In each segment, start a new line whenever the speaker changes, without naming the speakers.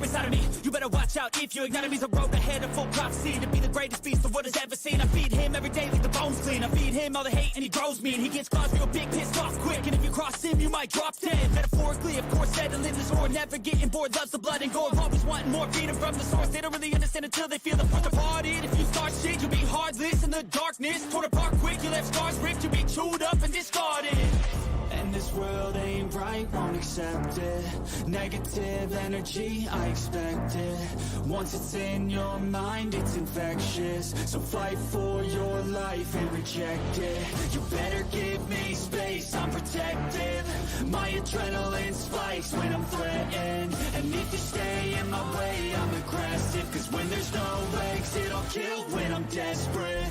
nature inside of me. You better watch out if you ignite me. The road ahead of full prophecy to be the greatest beast the world has ever seen. I feed him every day like the bones clean. I feed him all the hate and he grows me. And he gets claws real big, pissed off quick. And if you cross him, you might drop dead. Metaphorically, of course, settling this war. Never getting bored, loves the blood and gore. Always wanting more, feeding from the source. They don't really understand until they feel the force apart. If you start shit, you'll be heartless in the darkness. Torn apart quick, you left scars ripped. You'll be chewed up and discarded. And this world ain't right, won't accept it. Negative energy, I expect it. Once it's in your mind, it's infectious. So fight for your life and reject it. You better give me space, I'm protective. My adrenaline spikes when I'm threatened. And if you stay in my way, I'm aggressive. Cause when there's no exit, I'll kill when I'm desperate.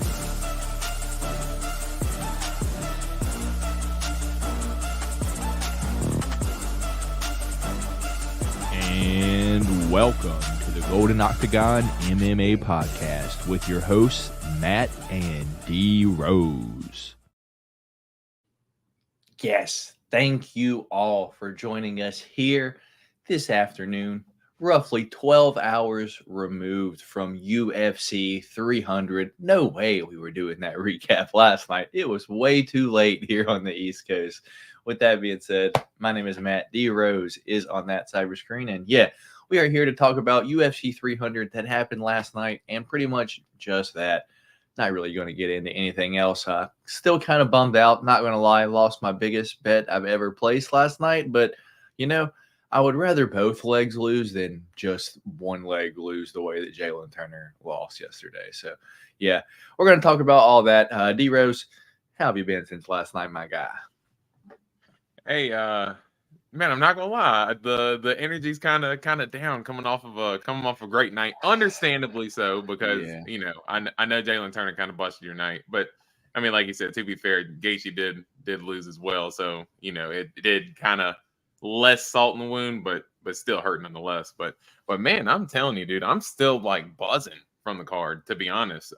And welcome to the Golden Octagon MMA podcast with your hosts, Matt and D Rose. Yes, thank you all for joining us here this afternoon, roughly 12 hours removed from UFC 300. No way we were doing that recap last night. It was way too late here on the East Coast. With that being said, my name is Matt. D Rose is on that cyber screen. And yeah, we are here to talk about UFC 300 that happened last night and pretty much just that. Not really going to get into anything else. Still kind of bummed out. Not going to lie. Lost my biggest bet I've ever placed last night. But, you know, I would rather both legs lose than just one leg lose the way that Jalen Turner lost yesterday. So, yeah, we're going to talk about all that. D Rose, how have you been since last night, my guy?
Hey, man, I'm not gonna lie. The energy's kind of down coming off of a great night, understandably so, because you know I know Jalen Turner kind of busted your night, but I mean, like you said, to be fair, Gaethje did lose as well, so you know it did kind of less salt in the wound, but still hurt nonetheless. But man, I'm telling you, dude, I'm still like buzzing from the card, to be honest.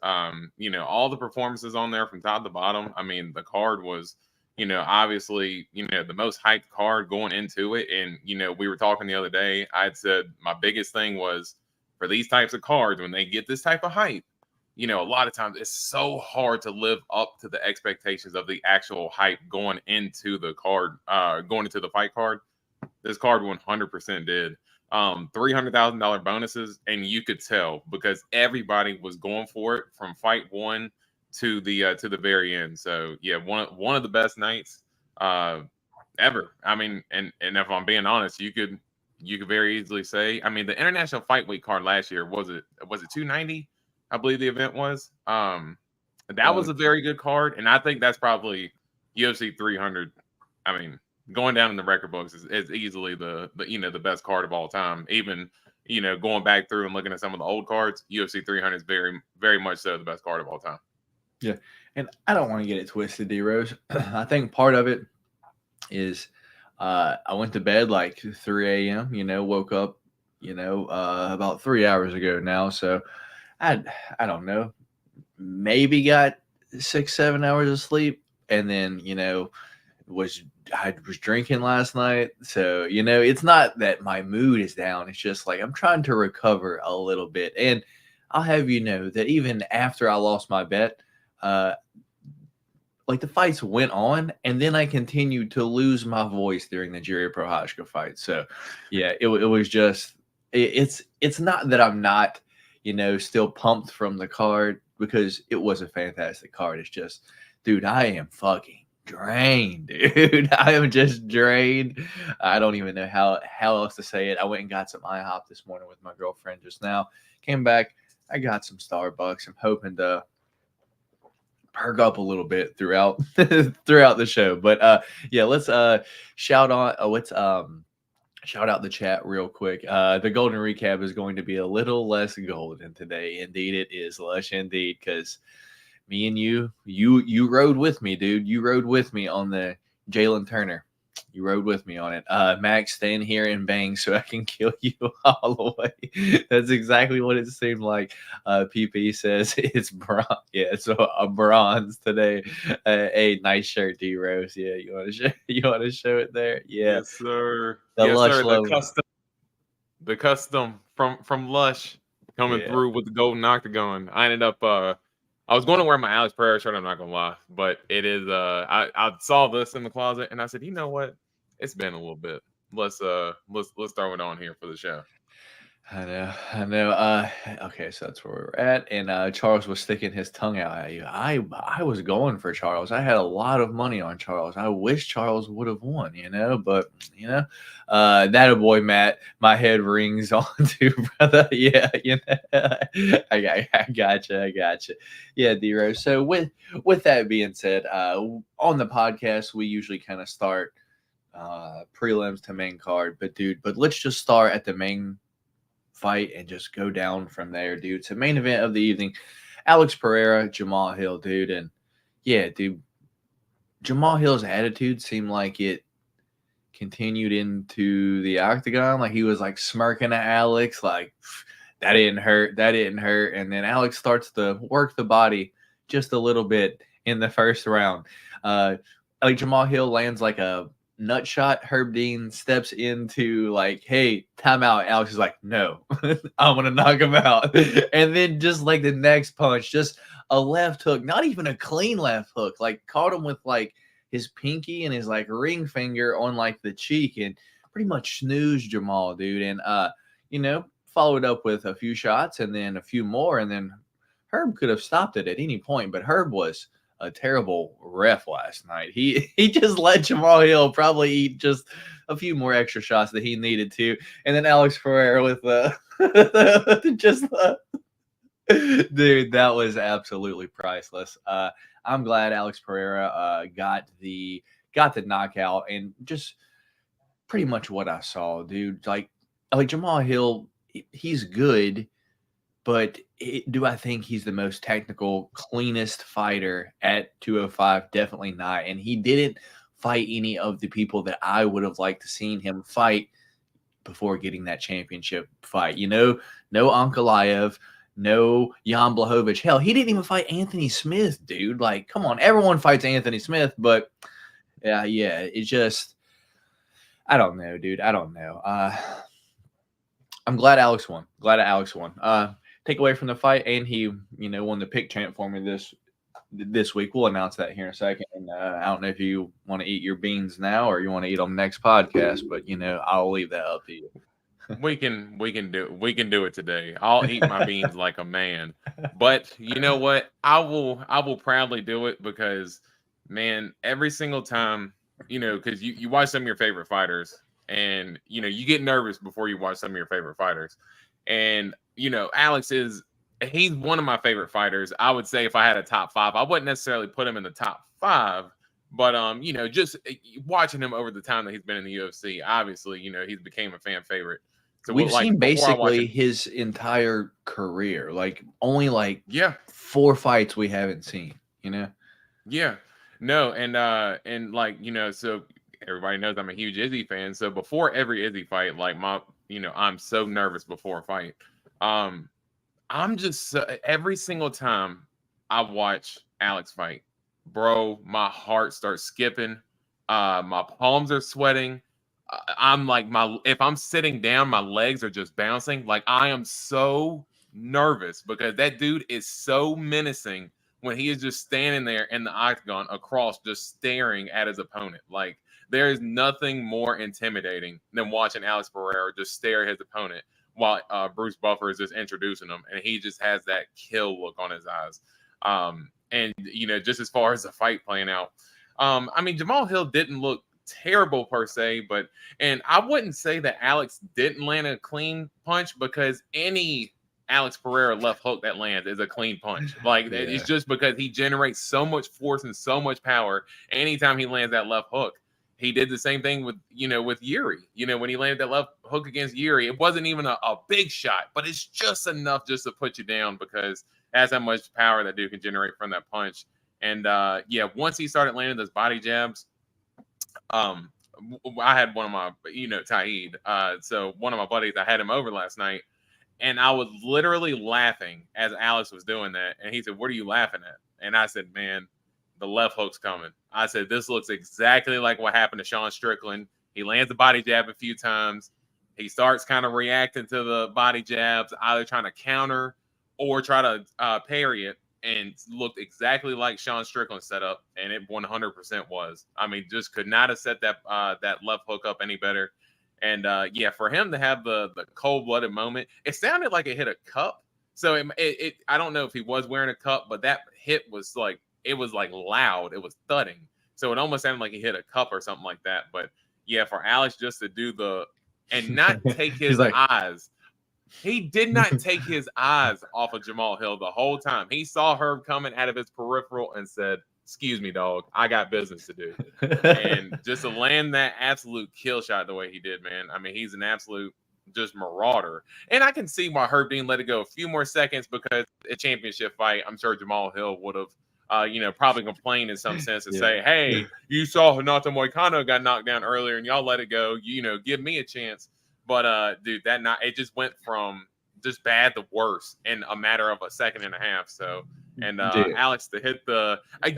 You know, all the performances on there from top to bottom. I mean, the card was, you know, obviously, you know, the most hyped card going into it. And, you know, we were talking the other day, I'd said my biggest thing was for these types of cards, when they get this type of hype, you know, a lot of times it's so hard to live up to the expectations of the actual hype going into the card, going into the fight card. This card 100% did. $300,000 bonuses, and you could tell because everybody was going for it from fight one to the very end. So yeah, one of the best nights ever. I mean, and if I'm being honest, you could very easily say, I mean, the International Fight Week card last year, was it 290? I believe the event was. That was a very good card, and I think that's probably UFC 300. I mean, going down in the record books is easily the you know the best card of all time. Even, you know, going back through and looking at some of the old cards, UFC 300 is very, very much so the best card of all time.
Yeah, and I don't want to get it twisted, D Rose. I think part of it is I went to bed like 3 a.m., you know, woke up, you know, about 3 hours ago now. So I don't know, maybe got 6-7 hours of sleep. And then, you know, I was drinking last night. So, you know, it's not that my mood is down. It's just like I'm trying to recover a little bit. And I'll have you know that even after I lost my bet, like the fights went on, and then I continued to lose my voice during the Jiri Prochazka fight. So, yeah, it was just it's not that I'm not, you know, still pumped from the card, because it was a fantastic card. It's just, dude, I am fucking drained, dude. I am just drained. I don't even know how else to say it. I went and got some IHOP this morning with my girlfriend just now. Came back, I got some Starbucks. I'm hoping to perk up a little bit throughout the show. But yeah, let's shout out the chat real quick. The golden recap is going to be a little less golden today. Indeed, it is, lush indeed, because me and you rode with me, dude. You rode with me on the Jalen Turner. You rode with me on it. Max, stay in here and bang so I can kill you Holloway. That's exactly what it seemed like. PP says it's bronze. Yeah, so a bronze today. A nice shirt, D Rose. Yeah, you want to show it there? Yeah.
Yes, sir.
The
yes,
lush
sir.
logo.
The custom from Lush coming through with the Golden Octagon. I ended up I was going to wear my Alex Pereira shirt, I'm not gonna lie, but it is I saw this in the closet and I said, you know what? It's been a little bit. Let's throw it on here for the show.
I know. Okay, so that's where we're at. And Charles was sticking his tongue out at you. I was going for Charles. I had a lot of money on Charles. I wish Charles would have won, but that boy Matt, my head rings on too, brother. Yeah, I gotcha. Yeah, D-Rose. So with that being said, on the podcast we usually kind of start prelims to main card, but let's just start at the main fight and just go down from there, dude. So main event of the evening, Alex Pereira, Jamal Hill, dude. And yeah, dude, Jamal Hill's attitude seemed like it continued into the octagon. Like he was like smirking at Alex, like that didn't hurt. And then Alex starts to work the body just a little bit in the first round. Like Jamal Hill lands like a nut shot. Herb Dean steps into like, hey, timeout. Alex is like, no, I'm gonna knock him out. And then just like the next punch, just a left hook, not even a clean left hook, like caught him with like his pinky and his like ring finger on like the cheek and pretty much snoozed Jamal, dude. And followed up with a few shots and then a few more, and then Herb could have stopped it at any point, but Herb was a terrible ref last night. He just let Jamal Hill probably eat just a few more extra shots that he needed to. And then Alex Pereira with dude, that was absolutely priceless. I'm glad Alex Pereira got the knockout, and just pretty much what I saw, dude. Like Jamal Hill, he's good. But do I think he's the most technical, cleanest fighter at 205? Definitely not. And he didn't fight any of the people that I would have liked to seen him fight before getting that championship fight. No Ankalaev, no Jan Blachowicz. Hell, he didn't even fight Anthony Smith, dude. Like, come on. Everyone fights Anthony Smith, but yeah, it's just, I don't know, dude. I don't know. I'm glad Alex won. Take away from the fight, and he, won the pick champ for me this week. We'll announce that here in a second. And I don't know if you want to eat your beans now or you want to eat on the next podcast, but I'll leave that up to you.
We can do it today. I'll eat my beans like a man. But you know what? I will proudly do it because, man, every single time, because you watch some of your favorite fighters, and you get nervous before you watch some of your favorite fighters. And Alex he's one of my favorite fighters. I would say if I had a top 5, I wouldn't necessarily put him in the top 5, but just watching him over the time that he's been in the UFC, obviously, he's became a fan favorite. So
we've seen basically his entire career, like only 4 fights we haven't seen,
Yeah, no, and so everybody knows I'm a huge Izzy fan. So before every Izzy fight, I'm so nervous before a fight. I'm just every single time I watch Alex fight, bro, my heart starts skipping. My palms are sweating. I'm like if I'm sitting down, my legs are just bouncing. Like I am so nervous because that dude is so menacing when he is just standing there in the octagon across, just staring at his opponent. Like there is nothing more intimidating than watching Alex Pereira just stare at his opponent while Bruce Buffer is just introducing him, and he just has that kill look on his eyes. And just as far as the fight playing out, Jamal Hill didn't look terrible per se, and I wouldn't say that Alex didn't land a clean punch, because any Alex Pereira left hook that lands is a clean punch. It's just because he generates so much force and so much power anytime he lands that left hook. He did the same thing with Yuri. When he landed that left hook against Yuri, it wasn't even a big shot, but it's just enough just to put you down because that's how much power that dude can generate from that punch. And once he started landing those body jabs, I had one of my, Taid. So one of my buddies, I had him over last night, and I was literally laughing as Alex was doing that. And he said, "What are you laughing at?" And I said, "Man, the left hook's coming." I said, "This looks exactly like what happened to Sean Strickland. He lands the body jab a few times, He starts kind of reacting to the body jabs, either trying to counter or try to parry it, and looked exactly like Sean Strickland's setup, and it 100% was. I mean, just could not have set that left hook up any better. And yeah, for him to have the cold-blooded moment, it sounded like it hit a cup. So it I don't know if he was wearing a cup, but that hit was like, it was like loud. It was thudding. So it almost sounded like he hit a cup or something like that. But yeah, for Alex just to do and not take his eyes. He did not take his eyes off of Jamal Hill the whole time. He saw Herb coming out of his peripheral and said, "Excuse me, dog. I got business to do." And just to land that absolute kill shot the way he did, man. I mean, he's an absolute just marauder. And I can see why Herb didn't let it go a few more seconds, because a championship fight, I'm sure Jamal Hill would have probably complained in some sense and say, "Hey, you saw Hinata Moicano got knocked down earlier and y'all let it go. Give me a chance." But dude, it just went from just bad to worse in a matter of a second and a half. So, and Alex to hit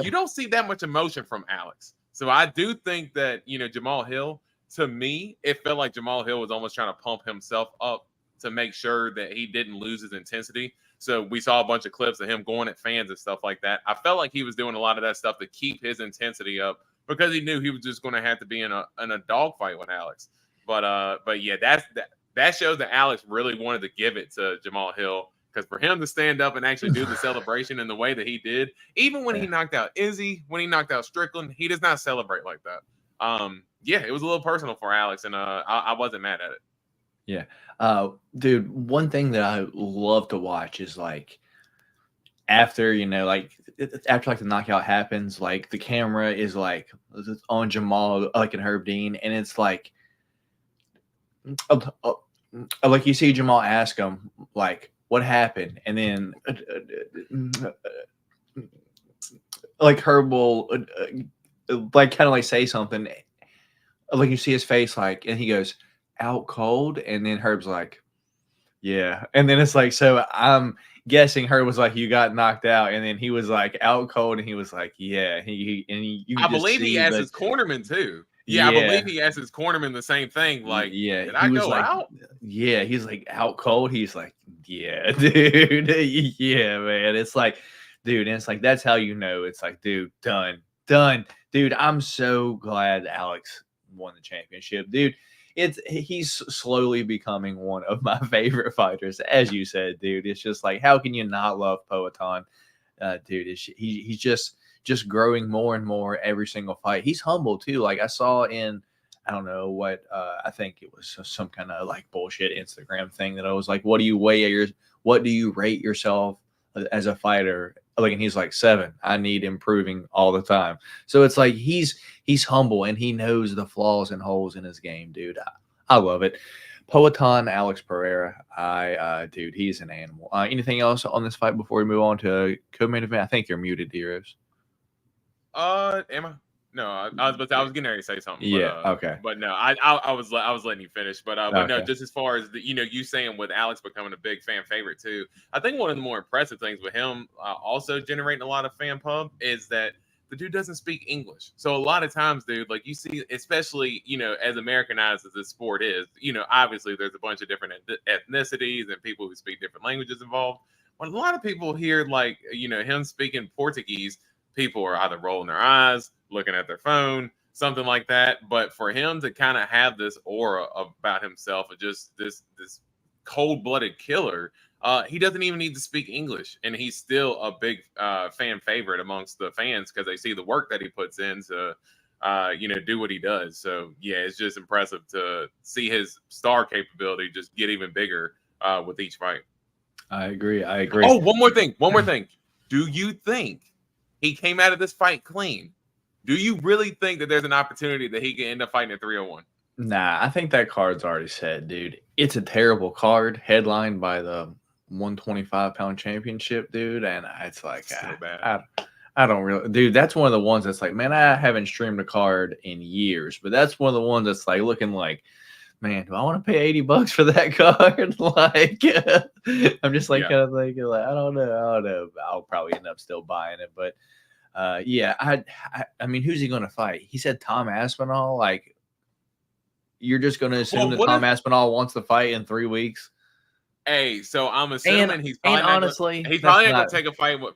you don't see that much emotion from Alex. So I do think that Jamal Hill, to me, it felt like Jamal Hill was almost trying to pump himself up to make sure that he didn't lose his intensity. So we saw a bunch of clips of him going at fans and stuff like that. I felt like he was doing a lot of that stuff to keep his intensity up, because he knew he was just going to have to be in a dogfight with Alex. But yeah, that shows that Alex really wanted to give it to Jamal Hill, because for him to stand up and actually do the celebration in the way that he did, even when he knocked out Izzy, when he knocked out Strickland, he does not celebrate like that. Yeah, it was a little personal for Alex, and I wasn't mad at it.
Yeah. Dude, one thing that I love to watch is like after the knockout happens, like the camera is like on Jamal, like in Herb Dean, and it's like you see Jamal ask him like what happened, and then like Herb will like kind of like say something, like you see his face like, and he goes, "Out cold," and then Herb's like, "Yeah," and then it's like, so I'm guessing Herb was like, "You got knocked out," and then he was like, "Out cold," and he was like, "Yeah."
I believe he asked his cornerman too. Yeah, I believe he asked his cornerman the same thing. Like, did I go out?
Yeah, he's like, "Out cold." He's like, "Yeah, dude." Yeah, man. It's like, dude, and it's like, that's how it's like, dude, done. Dude, I'm so glad Alex won the championship, dude. He's slowly becoming one of my favorite fighters, as you said, dude. It's just like, how can you not love Poatan? Dude, he's just growing more and more every single fight. He's humble too. Like I saw in, I don't know what, I think it was some kind of like bullshit Instagram thing that I was like, what do you rate yourself as a fighter? Like, and he's like 7. I need improving all the time. So it's like he's humble and he knows the flaws and holes in his game, dude. I love it. Poatan, Alex Pereira. Dude, he's an animal. Anything else on this fight before we move on to co-main event? I think you're muted, Heroes.
Am I? No, I was getting ready to say something.
Yeah.
But,
okay.
But no, I was letting you finish. But
okay.
No, just as far as you saying with Alex becoming a big fan favorite too. I think one of the more impressive things with him also generating a lot of fan pub is that the dude doesn't speak English. So a lot of times, dude, like you see, especially as Americanized as this sport is, obviously there's a bunch of different ethnicities and people who speak different languages involved. When a lot of people hear like him speaking Portuguese, people are either rolling their eyes, looking at their phone, something like that. But for him to kind of have this aura about himself of just this cold-blooded killer, he doesn't even need to speak English, and he's still a big fan favorite amongst the fans because they see the work that he puts in to do what he does. So yeah, it's just impressive to see his star capability just get even bigger with each fight.
I agree.
Oh, one more thing. Do you think he came out of this fight clean? Do you really think that there's an opportunity that he can end up fighting at 301?
Nah, I think that card's already set, dude. It's a terrible card, headlined by the 125-pound championship, dude, and it's like,
so bad.
I don't really, dude. That's one of the ones that's like, man, I haven't streamed a card in years, but that's one of the ones that's like looking like, man, do I want to pay $80 for that card? Like, I'm just like kind of thinking, like, I don't know. I'll probably end up still buying it, but yeah, I mean, who's he going to fight? He said Tom Aspinall. Like, you're just going to assume that Tom Aspinall wants to fight in 3 weeks.
Hey, so I'm assuming he's probably
not going
to take a fight with.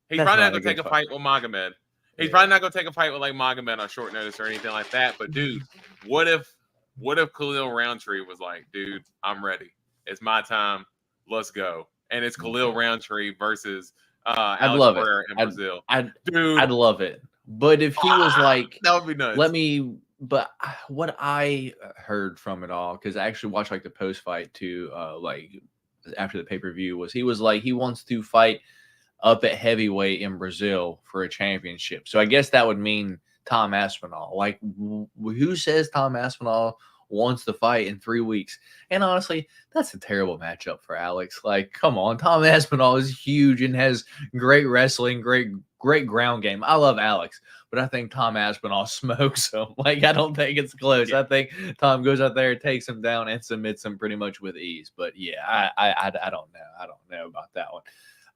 He's probably not going to take a fight with Magomed. He's probably not going to take a fight with like Magomed on short notice or anything like that. But dude, what if Khalil Roundtree was like, dude, I'm ready. It's my time. Let's go. And it's Khalil Roundtree versus Alex Pereira in Brazil.
I'd love it. But if he was like,
that would be nuts.
But what I heard from it all, because I actually watched like the post fight too, like after the pay-per-view, was he wants to fight up at heavyweight in Brazil for a championship. So I guess that would mean Tom Aspinall. Like, who says Tom Aspinall wants to fight in 3 weeks? And honestly, that's a terrible matchup for Alex. Like, come on, Tom Aspinall is huge and has great wrestling, great ground game. I love Alex, but I think Tom Aspinall smokes him. Like, I don't think it's close. I think Tom goes out there, takes him down, and submits him pretty much with ease. But yeah, I don't know. I don't know about that one.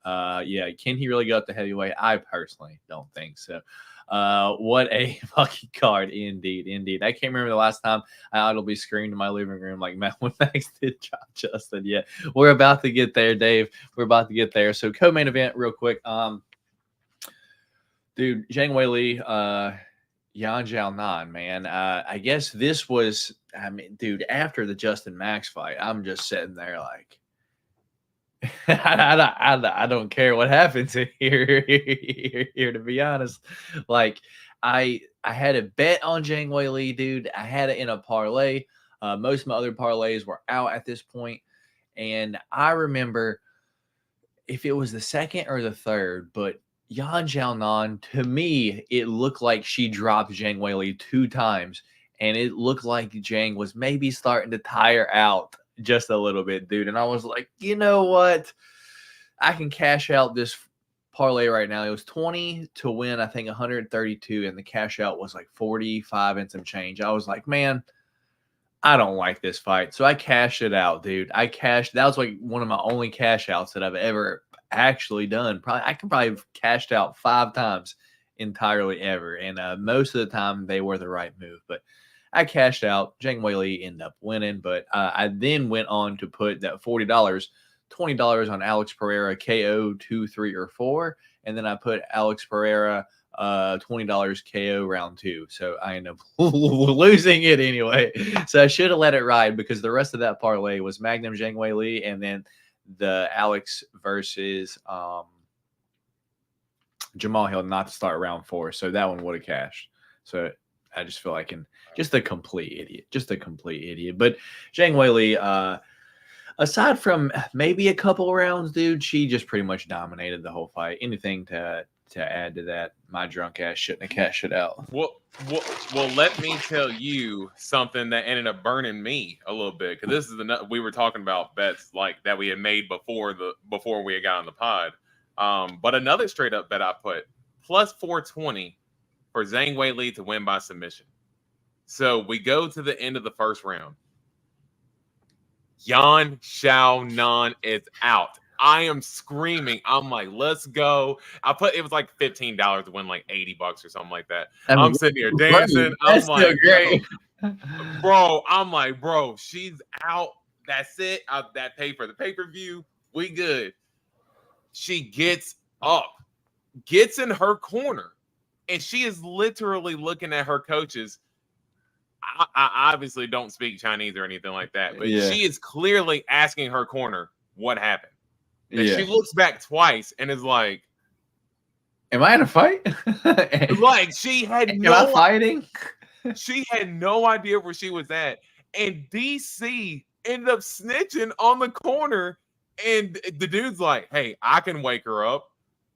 Can he really go up to heavyweight? I personally don't think so. What a fucking card, indeed. I can't remember the last time I audibly screamed in my living room like when Max did drop Justin. Yeah, we're about to get there, Dave. We're about to get there. So co-main event, real quick. Dude, Zhang Weili, Yan Xiaonan, man. I guess this was. I mean, dude, after the Justin Max fight, I'm just sitting there like. I don't care what happens here, to be honest. Like, I had a bet on Zhang Weili, dude. I had it in a parlay. Most of my other parlays were out at this point. And I remember if it was the second or the third, but Yan Xiaonan, to me, it looked like she dropped Zhang Weili 2 times. And it looked like Zhang was maybe starting to tire out just a little bit, dude. And I was like, you know what? I can cash out this parlay right now. It was 20 to win, I think 132, and the cash out was like 45 and some change. I was like, man, I don't like this fight. So I cashed it out, dude. That was like one of my only cash outs that I've ever actually done. I can probably have cashed out 5 times entirely ever. And most of the time they were the right move. But I cashed out. Zhang Weili ended up winning, but I then went on to put that $40, $20 on Alex Pereira KO 2, 3, or 4, and then I put Alex Pereira $20 KO round 2. So I ended up losing it anyway. So I should have let it ride because the rest of that parlay was Magnum Zhang Weili and then the Alex versus Jamal Hill not to start round 4. So that one would have cashed. So I just feel like just a complete idiot. But Zhang Weili, aside from maybe a couple rounds, dude, she just pretty much dominated the whole fight. Anything to add to that? My drunk ass shouldn't have cashed it out.
Well, let me tell you something that ended up burning me a little bit because this is we were talking about bets like that we had made before we had got on the pod. But another straight up bet I put plus 420. For Zhang Weili to win by submission. So we go to the end of the first round. Yan Xiaonan is out. I am screaming. I'm like, let's go. It was like $15 to win like $80 or something like that. I'm sitting here dancing. I'm like, great. Bro, I'm like, bro, she's out. That's it. That paid for the pay-per-view. We good. She gets up, gets in her corner. And she is literally looking at her coaches. I obviously don't speak Chinese or anything like that, but she is clearly asking her corner what happened. And she looks back twice and is like,
"Am I in a fight?"
Like she had
Am I fighting?
She had no idea where she was at, and DC ended up snitching on the corner, and the dude's like, "Hey, I can wake her up,"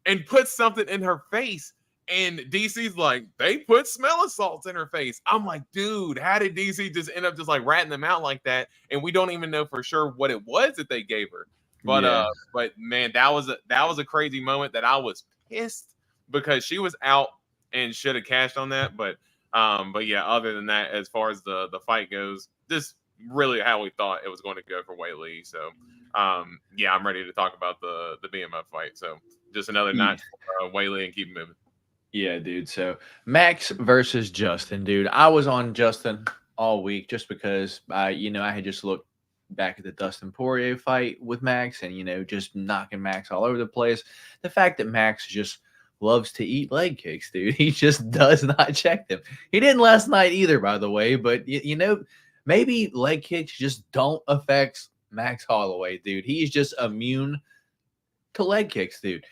and put something in her face. And DC's like, they put smelling salts in her face. I'm like, dude, how did DC just end up just like ratting them out like that? And we don't even know for sure what it was that they gave her. But but man, that was a crazy moment that I was pissed because she was out and should have cashed on that. But yeah, other than that, as far as the fight goes, this really how we thought it was going to go for Weili. So yeah, I'm ready to talk about the BMF fight. So just another notch for Weili and keep moving.
Yeah, dude. So Max versus Justin, dude. I was on Justin all week just because I had just looked back at the Dustin Poirier fight with Max and just knocking Max all over the place. The fact that Max just loves to eat leg kicks, dude. He just does not check them. He didn't last night either, by the way, but maybe leg kicks just don't affect Max Holloway, dude. He's just immune to leg kicks, dude.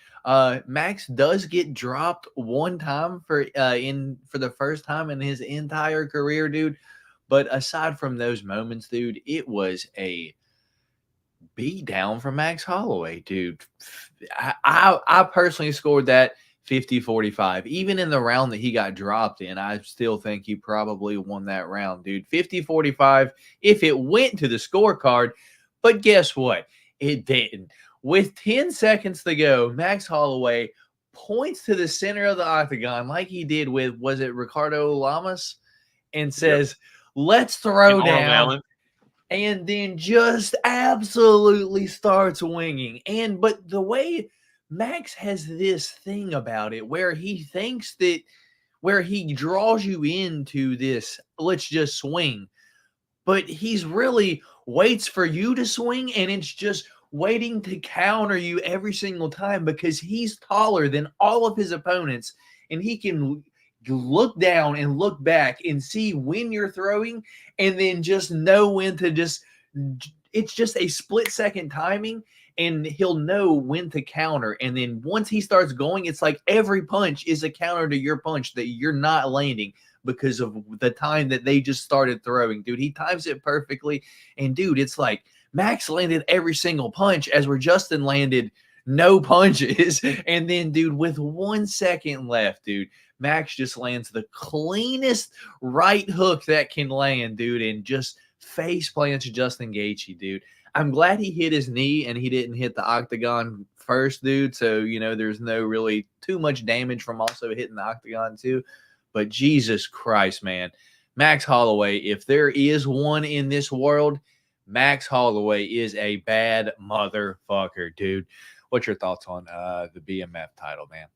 Max does get dropped one time for the first time in his entire career, dude. But aside from those moments, dude, it was a beat down from Max Holloway, dude. I personally scored that 50-45. Even in the round that he got dropped in, I still think he probably won that round, dude. 50-45 if it went to the scorecard. But guess what? It didn't. With 10 seconds to go, Max Holloway points to the center of the octagon like he did with, was it Ricardo Lamas? And says, let's throw down. And then just absolutely starts winging. But the way Max has this thing about it where he thinks that, where he draws you into this, let's just swing. But he's really waits for you to swing, and it's just waiting to counter you every single time because he's taller than all of his opponents, and he can look down and look back and see when you're throwing and then just know when to it's just a split second timing, and he'll know when to counter. And then once he starts going, it's like every punch is a counter to your punch that you're not landing because of the time that they just started throwing. Dude, he times it perfectly. And dude, it's like Max landed every single punch as where Justin landed no punches. And then, dude, with 1 second left, dude, Max just lands the cleanest right hook that can land, dude, and just face plants Justin Gaethje, dude. I'm glad he hit his knee and he didn't hit the octagon first, dude. So, there's no really too much damage from also hitting the octagon too. But Jesus Christ, man. Max Holloway, if there is one in this world, Max Holloway is a bad motherfucker, dude. What's your thoughts on the BMF title, man?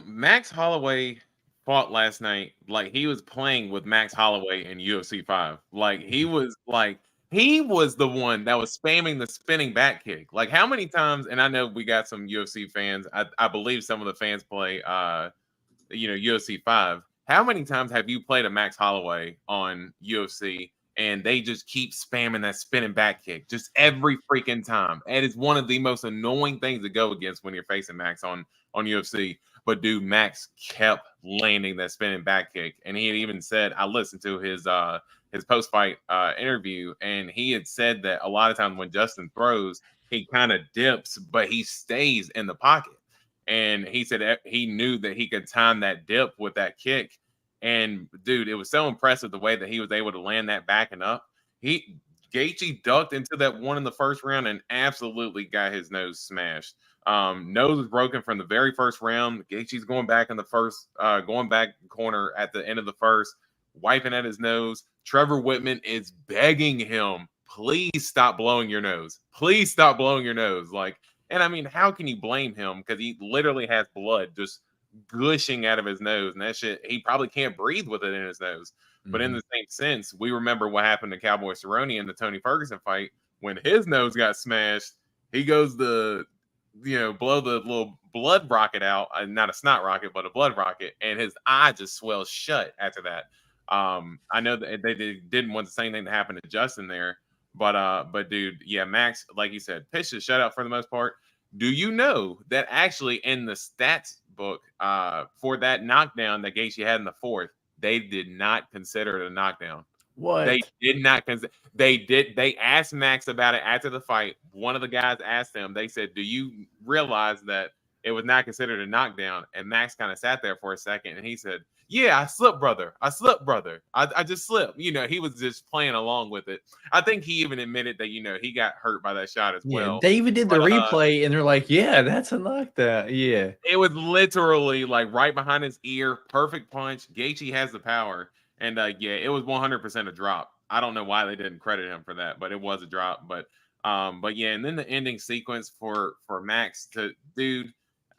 Max Holloway fought last night like he was playing with Max Holloway in UFC 5. Like he was the one that was spamming the spinning back kick. Like how many times, and I know we got some UFC fans. I believe some of the fans play UFC 5. How many times have you played a Max Holloway on UFC and they just keep spamming that spinning back kick just every freaking time? And it's one of the most annoying things to go against when you're facing Max on UFC. But dude, Max kept landing that spinning back kick, and he had even said, I listened to his post-fight interview, and he had said that a lot of times when Justin throws, he kind of dips, but he stays in the pocket. And he said he knew that he could time that dip with that kick. And dude, it was so impressive the way that he was able to land that back and up. Gaethje ducked into that one in the first round and absolutely got his nose smashed. Nose was broken from the very first round. Gaethje's going back in the first, going back corner at the end of the first, wiping at his nose. Trevor Whitman is begging him, please stop blowing your nose. Please stop blowing your nose. And I mean, how can you blame him? Because he literally has blood just gushing out of his nose, and that shit, he probably can't breathe with it in his nose. Mm-hmm. But in the same sense, we remember what happened to Cowboy Cerrone in the Tony Ferguson fight when his nose got smashed. He goes to blow the little blood rocket out, not a snot rocket, but a blood rocket, and his eye just swells shut after that. I know that they didn't want the same thing to happen to Justin there, but dude, yeah, Max, like you said, pitched a shutout for the most part. Do you know that actually in the stats book for that knockdown that Gaethje had in the fourth, they did not consider it a knockdown?
What?
They did not consider. They asked Max about it after the fight. One of the guys asked him. They said, "Do you realize that it was not considered a knockdown?" And Max kind of sat there for a second, and he said, "Yeah, I slipped, brother. I slipped, brother. I just slipped." He was just playing along with it. I think he even admitted that he got hurt by that shot as well.
David did the replay, and they're like, "Yeah, that's a knockdown." Yeah,
it was literally like right behind his ear, perfect punch. Gaethje has the power. And yeah, it was 100% a drop. I don't know why they didn't credit him for that, but it was a drop. But yeah, and then the ending sequence for Max to, dude,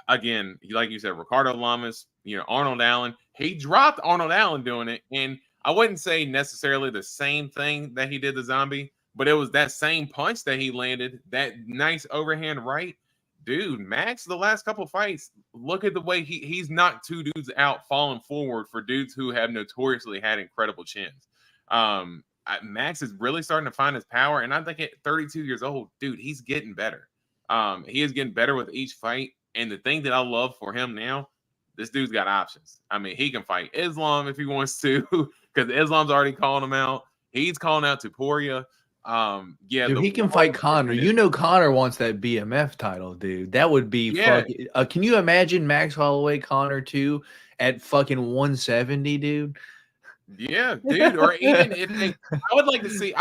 again, like you said, Ricardo Lamas, Arnold Allen, he dropped Arnold Allen doing it, and I wouldn't say necessarily the same thing that he did to Zombie, but it was that same punch that he landed, that nice overhand right. Dude, Max, the last couple fights, look at the way he's knocked two dudes out falling forward for dudes who have notoriously had incredible chins. Max is really starting to find his power, and I think at 32 years old, dude, he's getting better. He is getting better with each fight, and the thing that I love for him now, this dude's got options. I mean, he can fight Islam if he wants to, because Islam's already calling him out. He's calling out Topuria.
Dude, he can fight Conor. You know, Conor wants that BMF title, dude. That would be fucking. Can you imagine Max Holloway, Conor 2 at fucking 170, dude?
Yeah, dude. Or even if I would like to see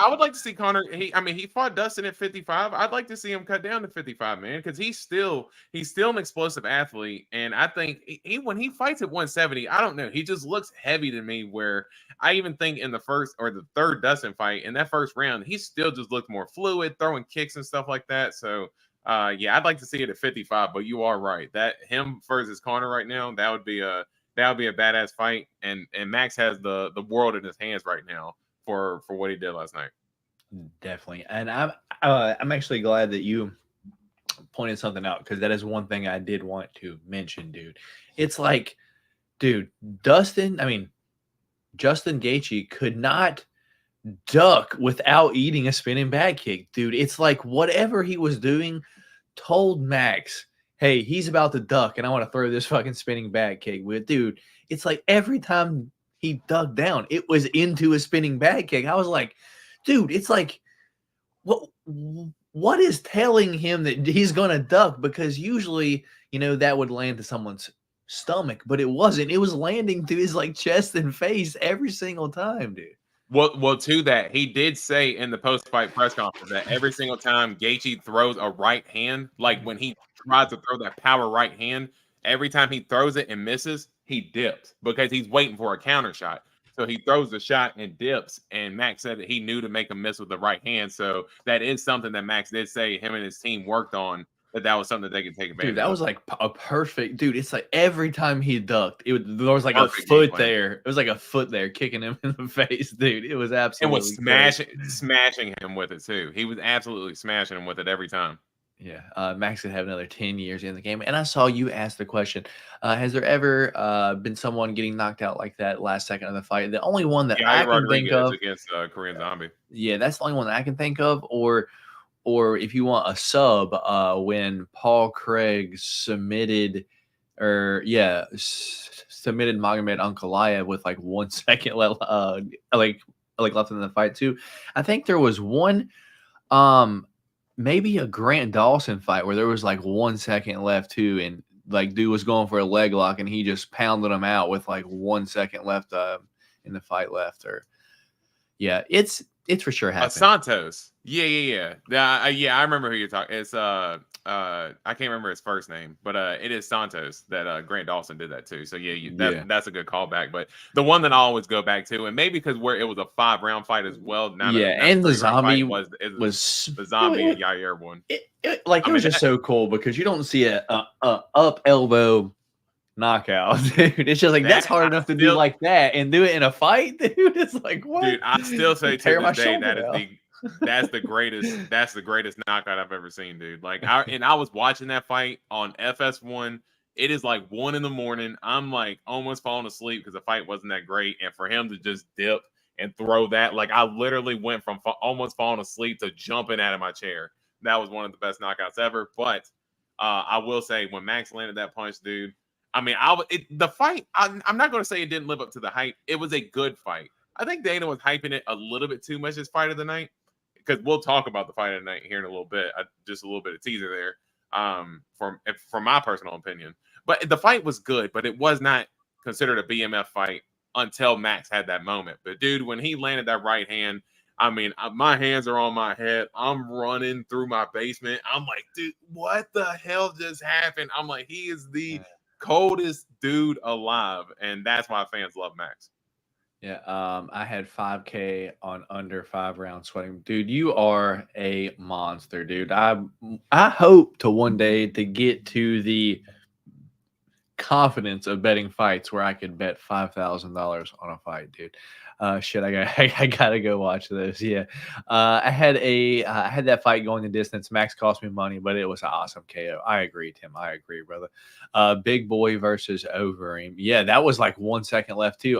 Conor. He fought Dustin at 55. I'd like to see him cut down to 55, man, because he's still an explosive athlete. And I think when he fights at 170, I don't know. He just looks heavy to me. Where I even think in the first or the third Dustin fight, in that first round, he still just looked more fluid, throwing kicks and stuff like that. So I'd like to see it at 55. But you are right, that him versus Conor right now, that would be a badass fight, and Max has the world in his hands right now for what he did last night.
Definitely, and I'm actually glad that you pointed something out, because that is one thing I did want to mention, dude. It's like, dude, Justin Gaethje could not duck without eating a spinning back kick, dude. It's like whatever he was doing told Max, hey, he's about to duck, and I want to throw this fucking spinning back kick with, dude. It's like every time he dug down, it was into a spinning back kick. I was like, dude, it's like, what is telling him that he's gonna duck? Because usually, that would land to someone's stomach, but it wasn't. It was landing to his like chest and face every single time, dude.
Well, to that, he did say in the post-fight press conference that every single time Gaethje throws a right hand, like when he tries to throw that power right hand, every time he throws it and misses, he dips because he's waiting for a counter shot. So he throws the shot and dips, and Max said that he knew to make a miss with the right hand. So that is something that Max did say him and his team worked on, that was something that they could take advantage of.
Dude, that was like a perfect, dude. It's like every time he ducked, there was like a foot there. It was like a foot there kicking him in the face, dude. It was absolutely.
It was smashing him with it too. He was absolutely smashing him with it every time.
Yeah, Max could have another 10 years in the game. And I saw you ask the question, has there ever been someone getting knocked out like that last second of the fight? The only one that I can think of
against Korean Zombie.
Yeah, that's the only one that I can think of. Or if you want a sub, when Paul Craig submitted Magomed Ankalaev with like 1 second left, like left in the fight too. I think there was one, maybe a Grant Dawson fight where there was like 1 second left too, and like dude was going for a leg lock and he just pounded him out with like 1 second left in the fight left. Or it's for sure happening.
Santos. Yeah. I remember who you're talking. It's I can't remember his first name, but it is Santos that Grant Dawson did that too. So that's a good callback. But the one that I always go back to, and maybe because it was a 5-round fight as well.
And the Zombie
was the Zombie and Yair one.
It was just so cool because you don't see a up elbow knockout, dude. It's just like that's hard enough to do like that and do it in a fight, dude. It's like, what?
Dude, I still say to this day that's the greatest knockout I've ever seen, dude. Like I was watching that fight on FS1. It is like 1 a.m. I'm like almost falling asleep because the fight wasn't that great, and for him to just dip and throw that, like I literally went from almost falling asleep to jumping out of my chair. That was one of the best knockouts ever. But I will say, when Max landed that punch, dude, the fight, I'm not going to say it didn't live up to the hype. It was a good fight. I think Dana was hyping it a little bit too much as fight of the night, because we'll talk about the fight of the night here in a little bit. Just a little bit of teaser there, from my personal opinion. But the fight was good, but it was not considered a BMF fight until Max had that moment. But dude, when he landed that right hand, my hands are on my head. I'm running through my basement. I'm like, dude, what the hell just happened? I'm like, he is the coldest dude alive, and that's why fans love Max.
Yeah, I had 5K on under 5 rounds sweating. Dude, you are a monster, dude. I hope to one day to get to the confidence of betting fights where I could bet $5,000 on a fight, dude. Shit, I gotta go watch those. Yeah, I had that fight going the distance. Max cost me money, but it was an awesome KO. I agree, Tim. I agree, brother. Big Boy versus Overeem. Yeah, that was like 1 second left too.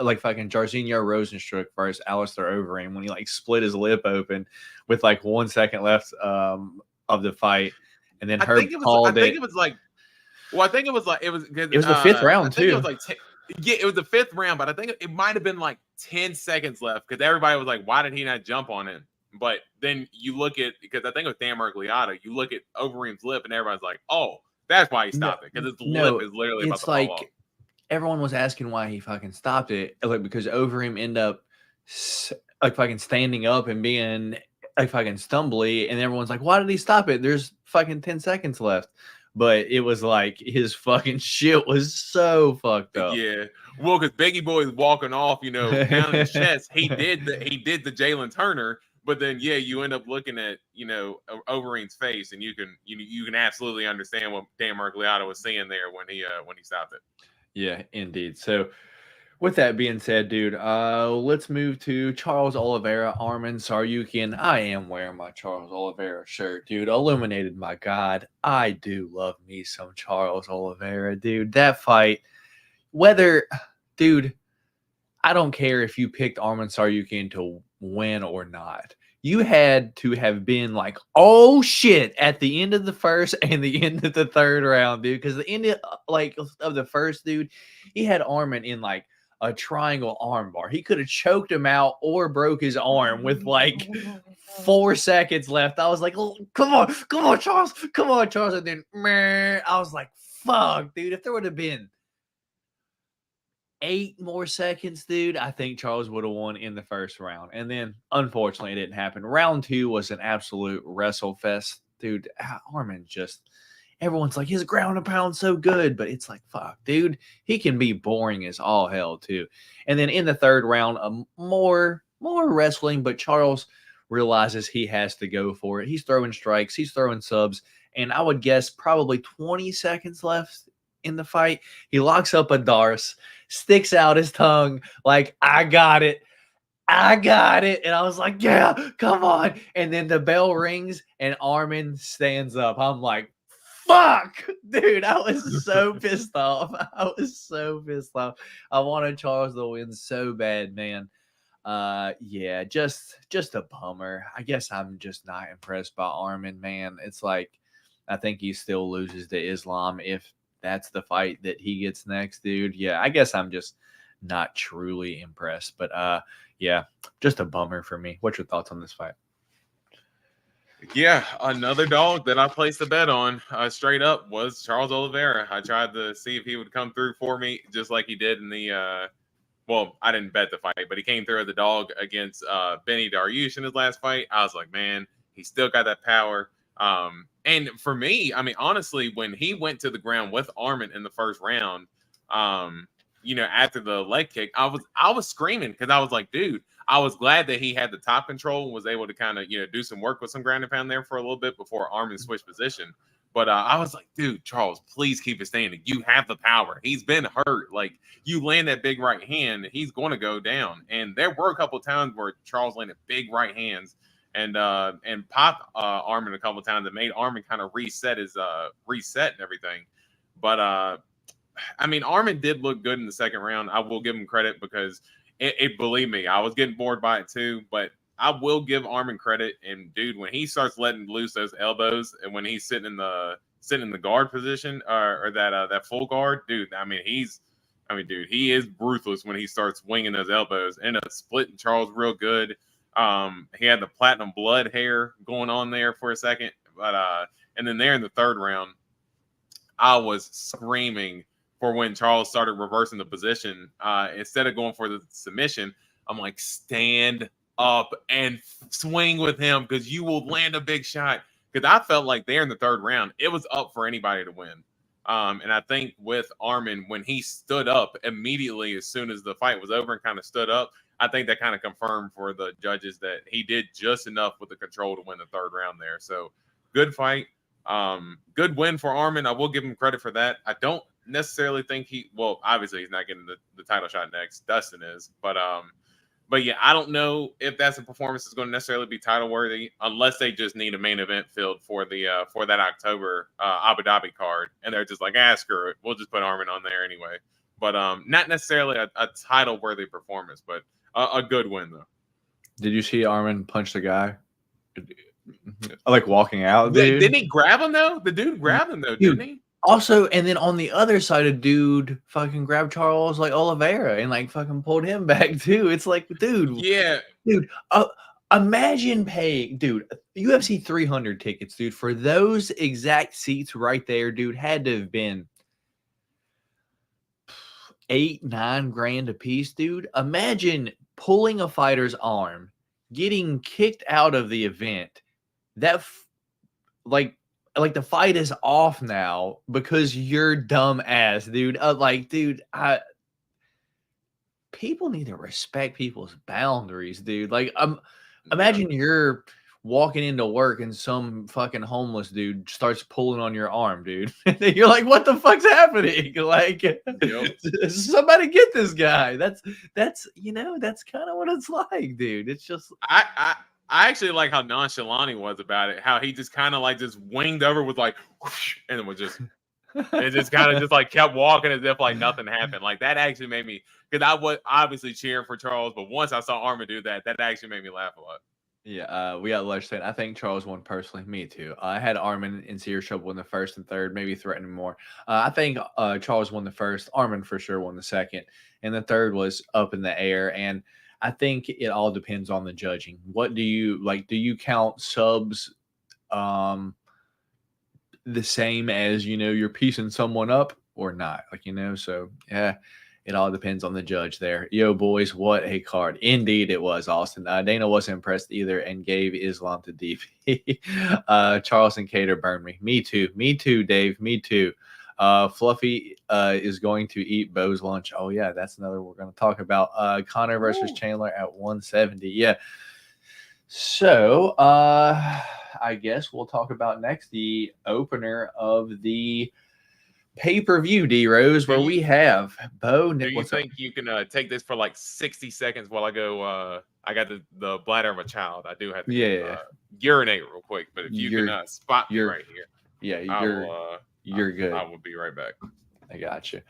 Like fucking Jairzinho Rosenstruck versus Alistair Overeem when he like split his lip open with like 1 second left of the fight, and then Herb called it.
I think it was like it was
the fifth round too.
It was like yeah, it was the fifth round, but I think it might have been like 10 seconds left because everybody was like, "Why did he not jump on him?" But then you look at because I think it was Dan Mergliata. You look at Overeem's lip, and everybody's like, "Oh, that's why he stopped it because his lip is literally about to fall off."
Everyone was asking why he fucking stopped it, like because Overeem ended up like fucking standing up and being like fucking stumbly, and everyone's like, "Why did he stop it? There's fucking 10 seconds left." But it was like his fucking shit was so fucked up.
Yeah, well, because Biggie Boy is walking off, pounding his chest. He did the Jalen Turner, but then you end up looking at Overeem's face, and you can absolutely understand what Dan Mergliata was seeing there when he stopped it.
Yeah, indeed. So with that being said, dude, let's move to Charles Oliveira, Arman Tsarukyan. I am wearing my Charles Oliveira shirt, dude. Illuminated, my God. I do love me some Charles Oliveira, dude. That fight, dude, I don't care if you picked Arman Tsarukyan to win or not. You had to have been like, oh shit, at the end of the first and the end of the third round, dude. Because the end of the first, dude, he had Arman in like a triangle arm bar. He could have choked him out or broke his arm with like 4 seconds left. I was like, oh, come on, Charles. And then I was like, fuck, dude. If there would have been 8 more seconds, dude, I think Charles would have won in the first round. And then, unfortunately, it didn't happen. Round 2 was an absolute wrestle fest. Dude, Arman just, everyone's like, his ground and pound so good. But it's like, fuck, dude, he can be boring as all hell, too. And then in the third round, more wrestling, but Charles realizes he has to go for it. He's throwing strikes. He's throwing subs. And I would guess probably 20 seconds left in the fight. He locks up a Darce, sticks out his tongue like, I got it. And I was like, yeah, come on. And then the bell rings and Arman stands up. I'm like, fuck, dude, I was so pissed off. I wanted Charles to win so bad, man. Yeah, just a bummer. I guess I'm just not impressed by Arman, man. It's like, I think he still loses to Islam if that's the fight that he gets next, dude. Yeah, I guess I'm just not truly impressed. But yeah, just a bummer for me. What's your thoughts on this fight?
Yeah, another dog that I placed a bet on straight up was Charles Oliveira. I tried to see if he would come through for me, just like he did in the well, I didn't bet the fight, but he came through as the dog against Benny Dariush in his last fight. I was like, man, he still got that power. And for me, I mean, honestly, when he went to the ground with Arman in the first round, after the leg kick, I was screaming because I was like, dude, I was glad that he had the top control and was able to kind of, do some work with some ground and pound there for a little bit before Arman switched position. But I was like, dude, Charles, please keep it standing. You have the power. He's been hurt. Like, you land that big right hand, he's going to go down. And there were a couple of times where Charles landed big right hands and popped Arman a couple of times that made Arman kind of reset and everything. But I mean, Arman did look good in the second round. I will give him credit because believe me, I was getting bored by it too. But I will give Arman credit. And dude, when he starts letting loose those elbows and when he's sitting in the guard position or that full guard, dude, he is ruthless when he starts winging those elbows. Ended up splitting Charles real good. He had the platinum blood hair going on there for a second, but and then there in the third round, I was screaming for when Charles started reversing the position. Instead of going for the submission, I'm like, stand up and swing with him because you will land a big shot. Because I felt like there in the third round, it was up for anybody to win. And I think with Arman, when he stood up immediately as soon as the fight was over and kind of stood up, I think that kind of confirmed for the judges that he did just enough with the control to win the third round there. So good fight. Good win for Arman. I will give him credit for that. I don't necessarily think obviously he's not getting the title shot next. Dustin is, but yeah, I don't know if that's a performance that's going to necessarily be title worthy unless they just need a main event filled for that October Abu Dhabi card, and they're just like, screw it, we'll just put Arman on there anyway. But not necessarily a title worthy performance, but a good win though.
Did you see Arman punch the guy? Like walking out, dude.
Didn't he grab him though? The dude grabbed him though, didn't he?
Also, and then on the other side, a dude fucking grabbed Charles like Oliveira and like fucking pulled him back too. It's like, dude, imagine paying, dude, UFC 300 tickets, dude, for those exact seats right there, dude, had to have been $8-9 grand a piece, dude. Imagine pulling a fighter's arm, getting kicked out of the event. That like the fight is off now because you're dumb ass, dude. People need to respect people's boundaries, dude. Like, imagine you're walking into work and some fucking homeless dude starts pulling on your arm, dude. You're like, what the fuck's happening? Like, somebody get this guy. That's kind of what it's like, dude. It's just
I actually like how nonchalant he was about it. How he just kind of like just winged over with like, whoosh, and it was just, it just kind of just like kept walking as if like nothing happened. Like that actually made me, because I was obviously cheering for Charles, but once I saw Arman do that, that actually made me laugh a lot.
Yeah, we got Lush saying, I think Charles won personally. Me too. I had Arman and Searshub win the first and third, maybe threatening more. I think Charles won the first. Arman for sure won the second. And the third was up in the air. And I think it all depends on the judging. What do you like? Do you count subs the same as, you're piecing someone up or not? Like, so yeah, it all depends on the judge there. Yo, boys, what a card. Indeed it was, Austin. Dana wasn't impressed either and gave Islam to DP. Charles and Cater burned me. Me too, Dave. Me too. Fluffy is going to eat Bo's lunch. Oh, yeah, that's another we're going to talk about. Connor versus Chandler at 170. Yeah. So I guess we'll talk about next the opener of the pay-per-view, D-Rose, where we have Bo.
Do you think you can take this for like 60 seconds while I go? I got the bladder of a child. I do have to urinate real quick, but if you can spot me right here.
Yeah, you're good.
I will be right back.
I got you.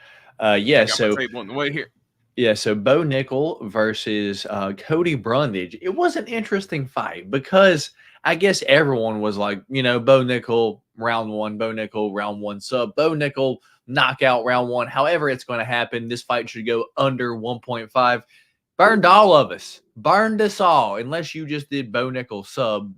So on the way here.
Yeah, so Bo Nickal versus Cody Brundage. It was an interesting fight because I guess everyone was like, Bo Nickal round one, Bo Nickal round one sub, Bo Nickal knockout round one. However it's going to happen, this fight should go under 1.5. Burned all of us. Burned us all. Unless you just did Bo Nickal sub,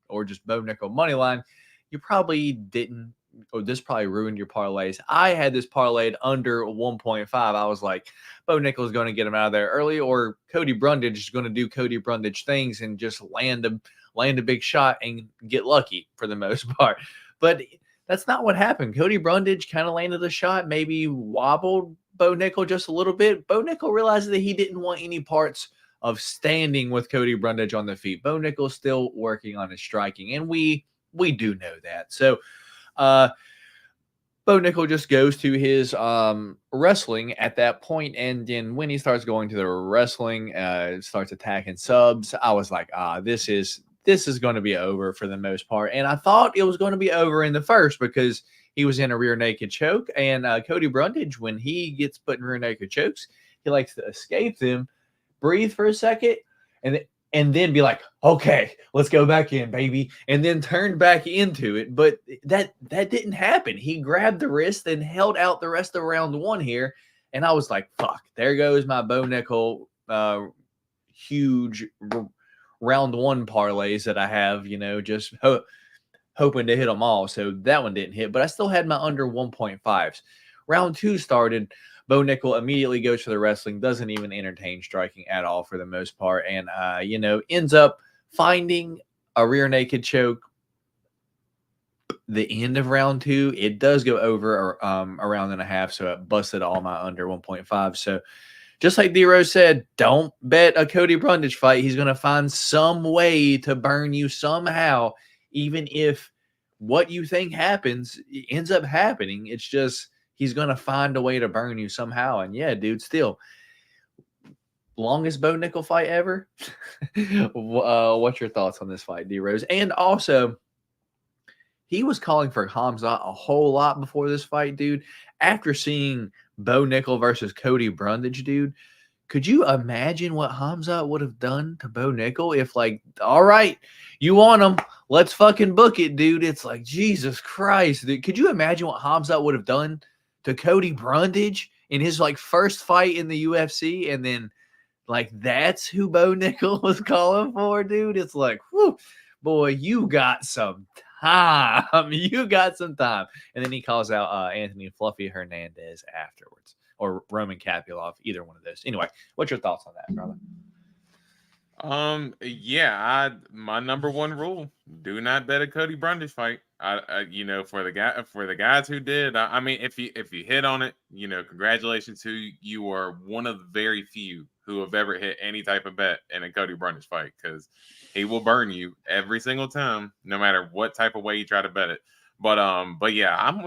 or just Bo Nickal money line, you probably didn't. Or this probably ruined your parlays. I had this parlayed under 1.5. I was like, Bo Nickal is going to get him out of there early, or Cody Brundage is going to do Cody Brundage things and just land a big shot and get lucky for the most part. But that's not what happened. Cody Brundage kind of landed a shot, maybe wobbled Bo Nickal just a little bit. Bo Nickal realized that he didn't want any parts of standing with Cody Brundage on the feet. Bo Nickal still working on his striking, and we do know that. So Bo Nickal just goes to his wrestling at that point, and then when he starts going to the wrestling, starts attacking subs, I was like, this is going to be over for the most part. And I thought it was going to be over in the first because he was in a rear naked choke, and Cody Brundage, when he gets put in rear naked chokes, he likes to escape them, breathe for a second, and then be like, okay, let's go back in, baby, and then turn back into it. But that didn't happen. He grabbed the wrist and held out the rest of round one here, and I was like, fuck, there goes my Bo Nickal huge round one parlays that I have, just hoping to hit them all. So that one didn't hit, but I still had my under 1.5s. Round two started. Bo Nickal immediately goes for the wrestling, doesn't even entertain striking at all for the most part, and ends up finding a rear naked choke. The end of round two, it does go over a round and a half, so it busted all my under 1.5. So just like D-Rose said, don't bet a Cody Brundage fight. He's going to find some way to burn you somehow, even if what you think happens ends up happening. It's just he's going to find a way to burn you somehow. And yeah, dude, still longest Bo Nickal fight ever. What's your thoughts on this fight, D Rose? And also, he was calling for Khamzat a whole lot before this fight, dude. After seeing Bo Nickal versus Cody Brundage, dude, could you imagine what Khamzat would have done to Bo Nickal if, like, all right, you want him, let's fucking book it, dude. It's like, Jesus Christ, dude. Could you imagine what Khamzat would have done to Cody Brundage in his, like, first fight in the UFC? And then, like, that's who Bo Nickal was calling for, dude. It's like, whew, boy, you got some time. You got some time. And then he calls out Anthony Fluffy Hernandez afterwards, or Roman Kapilov, either one of those. Anyway, what's your thoughts on that, brother?
Yeah, my number one rule: do not bet a Cody Brundage fight. You know, for the guys who did, I mean, if you hit on it, you know, congratulations to you. You are one of the very few who have ever hit any type of bet in a Cody Brundage fight, because he will burn you every single time, no matter what type of way you try to bet it. But yeah, I'm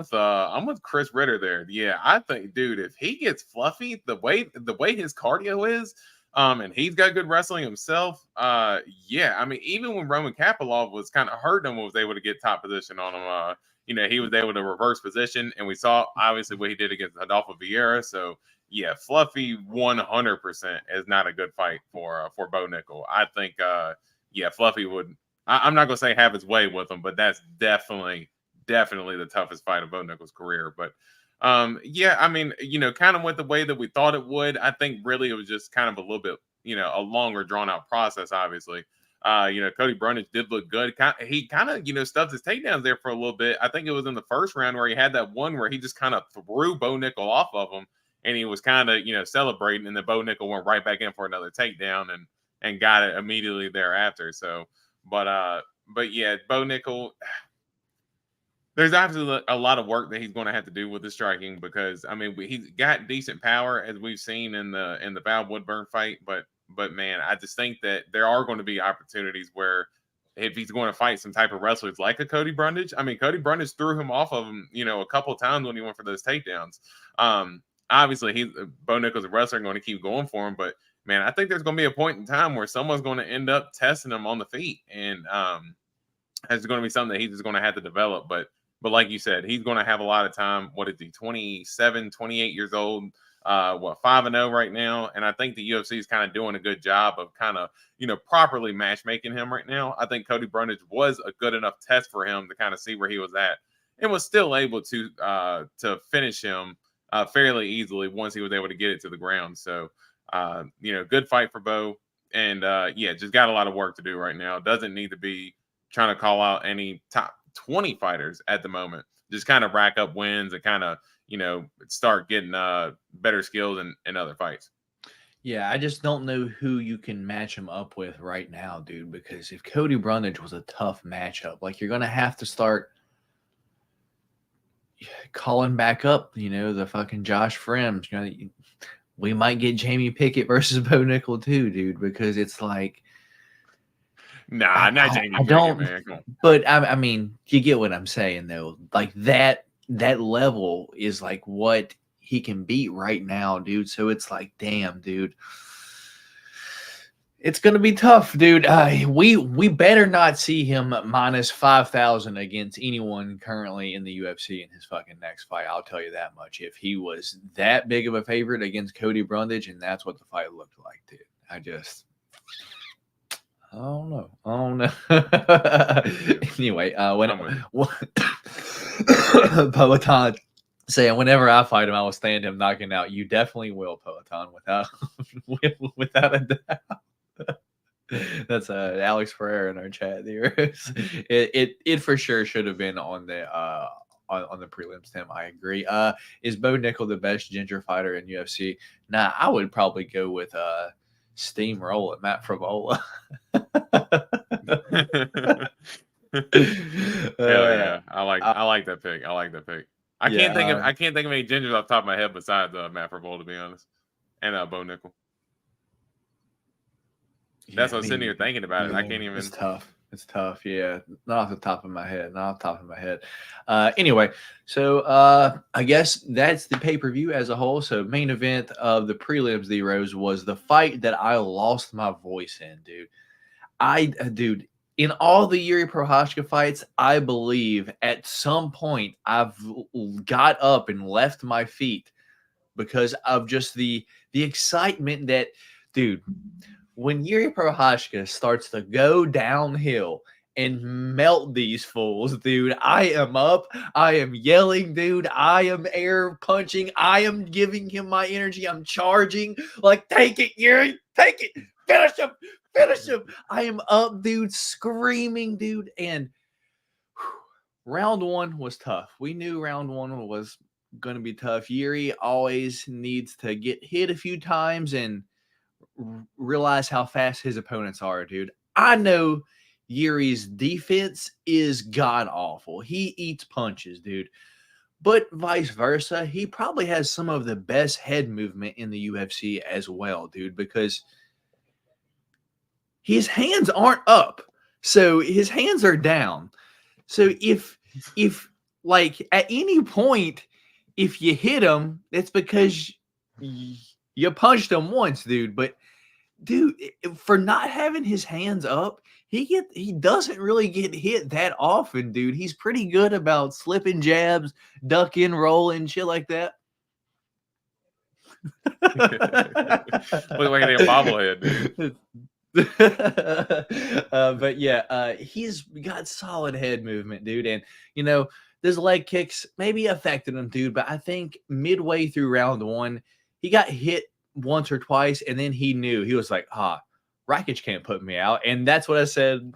with Chris Ritter there. Yeah, I think, dude, if he gets fluffy, the way his cardio is, and he's got good wrestling himself, yeah, I mean, even when Roman Kapilov was kind of hurting him, was able to get top position on him, you know, he was able to reverse position, and we saw obviously what he did against Adolfo Vieira. So yeah, fluffy 100% is not a good fight for Bo Nickal. I think yeah, fluffy would, I'm not gonna say have his way with him, but that's definitely the toughest fight of Bo Nickal's career. But yeah, I mean, you know, kind of went the way that we thought it would. I think really it was just kind of a little bit, you know, a longer drawn out process, obviously. You know, Cody Brundage did look good. He kind of, you know, stuffed his takedowns there for a little bit. I think it was in the first round where he had that one where he just kind of threw Bo Nickal off of him, and he was kind of, you know, celebrating, and then Bo Nickal went right back in for another takedown and got it immediately thereafter. So, but yeah, Bo Nickal, there's obviously a lot of work that he's going to have to do with the striking, because I mean, he's got decent power, as we've seen in the Val Woodburn fight, but man, I just think that there are going to be opportunities where if he's going to fight some type of wrestlers like a Cody Brundage, I mean, Cody Brundage threw him off of him, you know, a couple of times when he went for those takedowns. Obviously, Bo Nickal's a wrestler, going to keep going for him, but man, I think there's going to be a point in time where someone's going to end up testing him on the feet, and it's going to be something that he's just going to have to develop. But like you said, he's going to have a lot of time. What is he, 27, 28 years old? 5-0 right now. And I think the UFC is kind of doing a good job of kind of, you know, properly matchmaking him right now. I think Cody Brundage was a good enough test for him to kind of see where he was at, and was still able to finish him fairly easily once he was able to get it to the ground. So, you know, good fight for Bo. And yeah, just got a lot of work to do right now. Doesn't need to be trying to call out any top 20 fighters at the moment. Just kind of rack up wins and kind of, you know, start getting better skills in other fights.
Yeah, I just don't know who you can match him up with right now, dude, because if Cody Brundage was a tough matchup, like, you're going to have to start calling back up, you know, the fucking Josh Frims. You know, we might get Jamie Pickett versus Bo Nickal too, dude, because it's like,
nah, not Jamie Pickett, man. Come on.
But I mean, you get what I'm saying, though. Like, that level is like what he can beat right now, dude. So it's like, damn, dude, it's gonna be tough, dude. We better not see him minus 5,000 against anyone currently in the UFC in his fucking next fight. I'll tell you that much. If he was that big of a favorite against Cody Brundage, and that's what the fight looked like, dude, I don't know. Anyway, Peloton saying, whenever I fight him, I will stand him knocking out. You definitely will, Peloton, without a doubt. That's Alex Pereira in our chat there. It for sure should have been on the prelims, Tim. I agree. Is Bo Nickal the best ginger fighter in UFC? Nah, I would probably go with Steamroll at Matt Favola.
Hell yeah. I like that pick. I can't think of any gingers off the top of my head besides Matt Favola, to be honest. And Bo Nickal. That's what I'm sitting here thinking about it. I can't even.
It's tough. It's tough, yeah. Not off the top of my head. Not off the top of my head. Anyway, so I guess that's the pay-per-view as a whole. So main event of the prelims, the Rose, was the fight that I lost my voice in, dude. Dude, in all the Yuri Prochazka fights, I believe at some point I've got up and left my feet because of just the excitement that, dude, when Yuri Prochazka starts to go downhill and melt these fools, dude, I am up. I am yelling, dude. I am air punching. I am giving him my energy. I'm charging. Like, take it, Yuri. Take it. Finish him. Finish him. I am up, dude, screaming, dude. And round one was tough. We knew round one was going to be tough. Yuri always needs to get hit a few times and realize how fast his opponents are, dude. I know Yuri's defense is god awful. He eats punches, dude. But vice versa, he probably has some of the best head movement in the UFC as well, dude, because his hands aren't up. So his hands are down. So if like at any point, if you hit him, it's because you punched him once, dude. But dude, for not having his hands up, he doesn't really get hit that often, dude. He's pretty good about slipping jabs, ducking, rolling, shit like that.
Look like a bobblehead, dude.
But yeah, he's got solid head movement, dude. And you know, those leg kicks maybe affected him, dude. But I think midway through round one, he got hit once or twice, and then he knew. He was like, Rakic can't put me out. And that's what I said,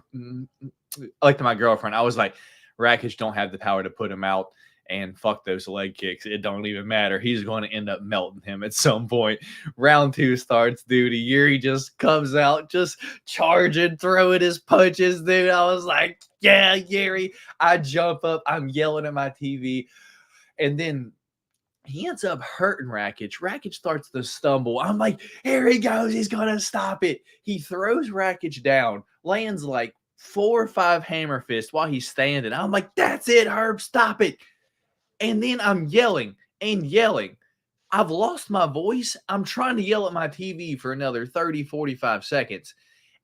like to my girlfriend. I was like, Rakic don't have the power to put him out, and fuck those leg kicks. It don't even matter. He's going to end up melting him at some point. Round two starts, dude. Yuri just comes out, just charging, throwing his punches, dude. I was like, yeah, Yuri. I jump up. I'm yelling at my TV. And then he ends up hurting Rakic. Rakic starts to stumble. I'm like, here he goes. He's going to stop it. He throws Rakic down, lands like 4 or 5 hammer fists while he's standing. I'm like, that's it, Herb. Stop it. And then I'm yelling and yelling. I've lost my voice. I'm trying to yell at my TV for another 30, 45 seconds.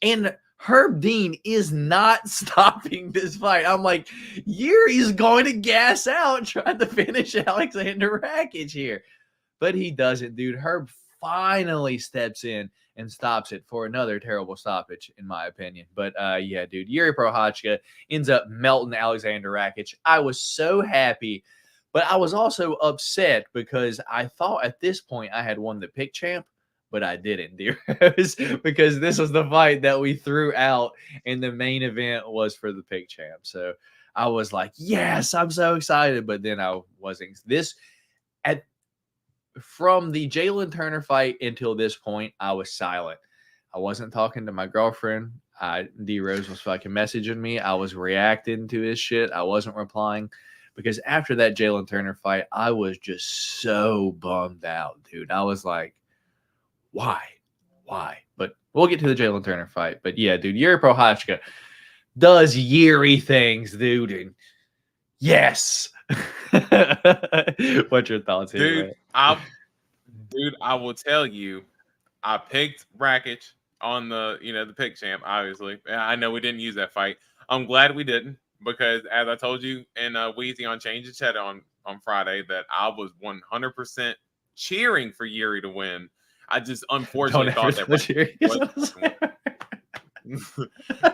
And Herb Dean is not stopping this fight. I'm like, Yuri's going to gas out trying to finish Alexander Rakic here. But he doesn't, dude. Herb finally steps in and stops it for another terrible stoppage, in my opinion. But yeah, dude, Yuri Prochazka ends up melting Alexander Rakic. I was so happy. But I was also upset because I thought at this point I had won the pick champ, but I didn't, dear. Because this was the fight that we threw out, and the main event was for the pick champ. So I was like, yes, I'm so excited. But then I wasn't. From the Jalen Turner fight until this point, I was silent. I wasn't talking to my girlfriend. D Rose was fucking messaging me. I was reacting to his shit. I wasn't replying. Because after that Jalen Turner fight, I was just so bummed out, dude. I was like, why? But we'll get to the Jalen Turner fight. But yeah, dude, Yuri Prochazka does Yuri things, dude. And yes. What's your thoughts here,
dude? I will tell you, I picked Rakic on the pick champ, obviously. I know we didn't use that fight. I'm glad we didn't. Because as I told you in Wheezy on Change the Chat on Friday, that I was 100% cheering for Yuri to win. I just unfortunately thought that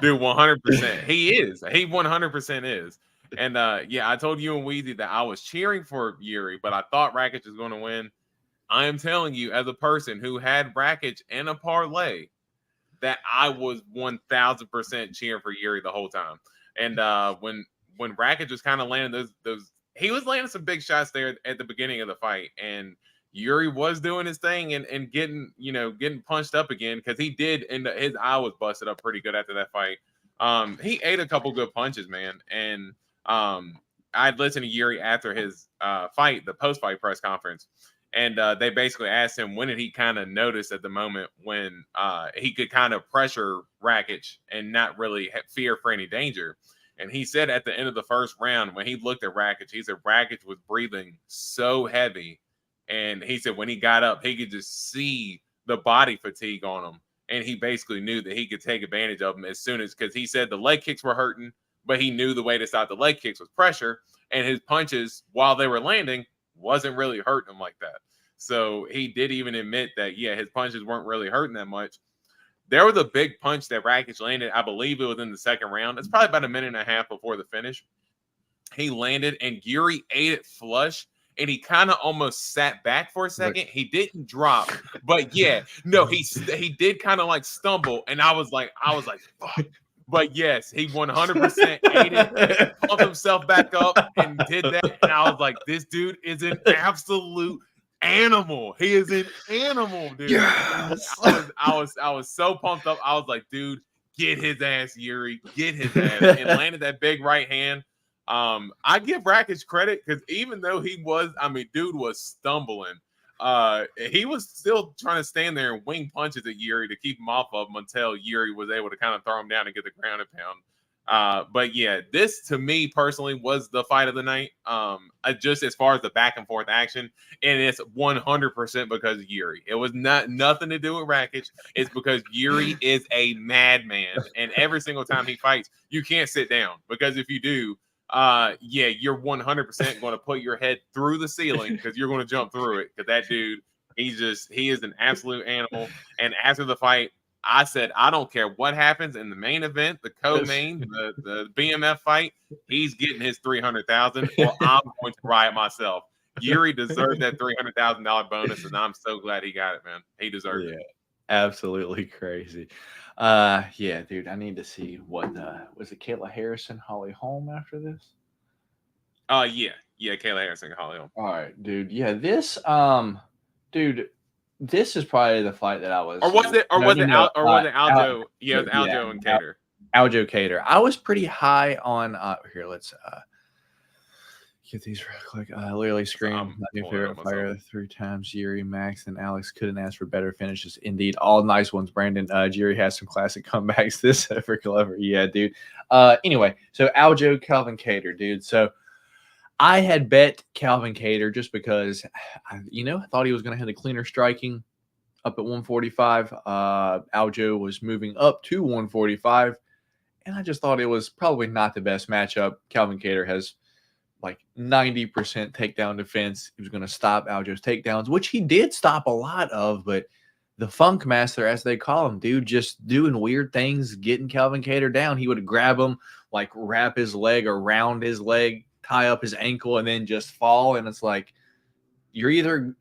dude, 100%. He is. He 100% is. And yeah, I told you and Wheezy that I was cheering for Yuri, but I thought Rakic was going to win. I am telling you, as a person who had Rakic in a parlay, that I was 1000% cheering for Yuri the whole time. And when Rakic was kind of landing those, he was landing some big shots there at the beginning of the fight, and Yuri was doing his thing and getting punched up again because he did, and his eye was busted up pretty good after that fight. He ate a couple good punches, man, and I'd listened to Yuri after his fight, the post-fight press conference, And they basically asked him when did he kind of notice at the moment when he could kind of pressure Rakic and not really fear for any danger. And he said at the end of the first round, when he looked at Rakic, he said Rakic was breathing so heavy. And he said when he got up, he could just see the body fatigue on him. And he basically knew that he could take advantage of them as soon as, because he said the leg kicks were hurting, but he knew the way to stop the leg kicks was pressure. And his punches, while they were landing, wasn't really hurting him like that. So he did even admit that, yeah, his punches weren't really hurting that much. There was a big punch that Rakic landed. I believe it was in the second round. It's probably about a minute and a half before the finish. He landed and Yuri ate it flush. And he kind of almost sat back for a second. He didn't drop, but yeah, no, he did kind of like stumble. And I was like, fuck. But yes, he 100% ate it, pumped himself back up, and did that. And I was like, this dude is an absolute animal. He is an animal, dude. Yes. I was so pumped up. I was like, dude, get his ass, Yuri, get his ass, and landed that big right hand. I give Rakic credit because even though dude was stumbling. He was still trying to stand there and wing punches at Yuri to keep him off of him until Yuri was able to kind of throw him down and get the ground and pound. But yeah, this to me personally was the fight of the night. Just as far as the back and forth action, and it's 100% because of Yuri. It was nothing to do with Rakic. It's because Yuri is a madman, and every single time he fights, you can't sit down because if you do, you're 100% going to put your head through the ceiling because you're going to jump through it. Because that dude, he is an absolute animal. And after the fight, I said, I don't care what happens in the main event, the co-main, the BMF fight. He's getting his $300,000, or I'm going to riot myself. Yuri deserved that $300,000 bonus, and I'm so glad he got it, man. He deserved it.
Absolutely crazy. Yeah, dude, I need to see what was it Kayla Harrison, Holly Holm after this?
Yeah, Kayla Harrison, Holly Holm.
All right, dude. Yeah, this dude, this is probably the fight that I was.
Or was it Aljo? Yeah, it was Aljo and Kattar.
Aljo Kattar. I was pretty high on. Here, let's get these real quick. Literally screamed my favorite fighter 3 times. Yuri, Max, and Alex couldn't ask for better finishes. Indeed, all nice ones. Brandon, Yuri has some classic comebacks. This for clever, yeah, dude. Anyway, so Aljo, Calvin Kattar, dude. So I had bet Calvin Kattar just because, I thought he was going to have the cleaner striking up at 145. Aljo was moving up to 145, and I just thought it was probably not the best matchup. Calvin Kattar has like 90% takedown defense. He was going to stop Aljo's takedowns, which he did stop a lot of, but the funk master, as they call him, dude, just doing weird things, getting Calvin Kattar down. He would grab him, like wrap his leg around his leg, tie up his ankle, and then just fall. And it's like, you're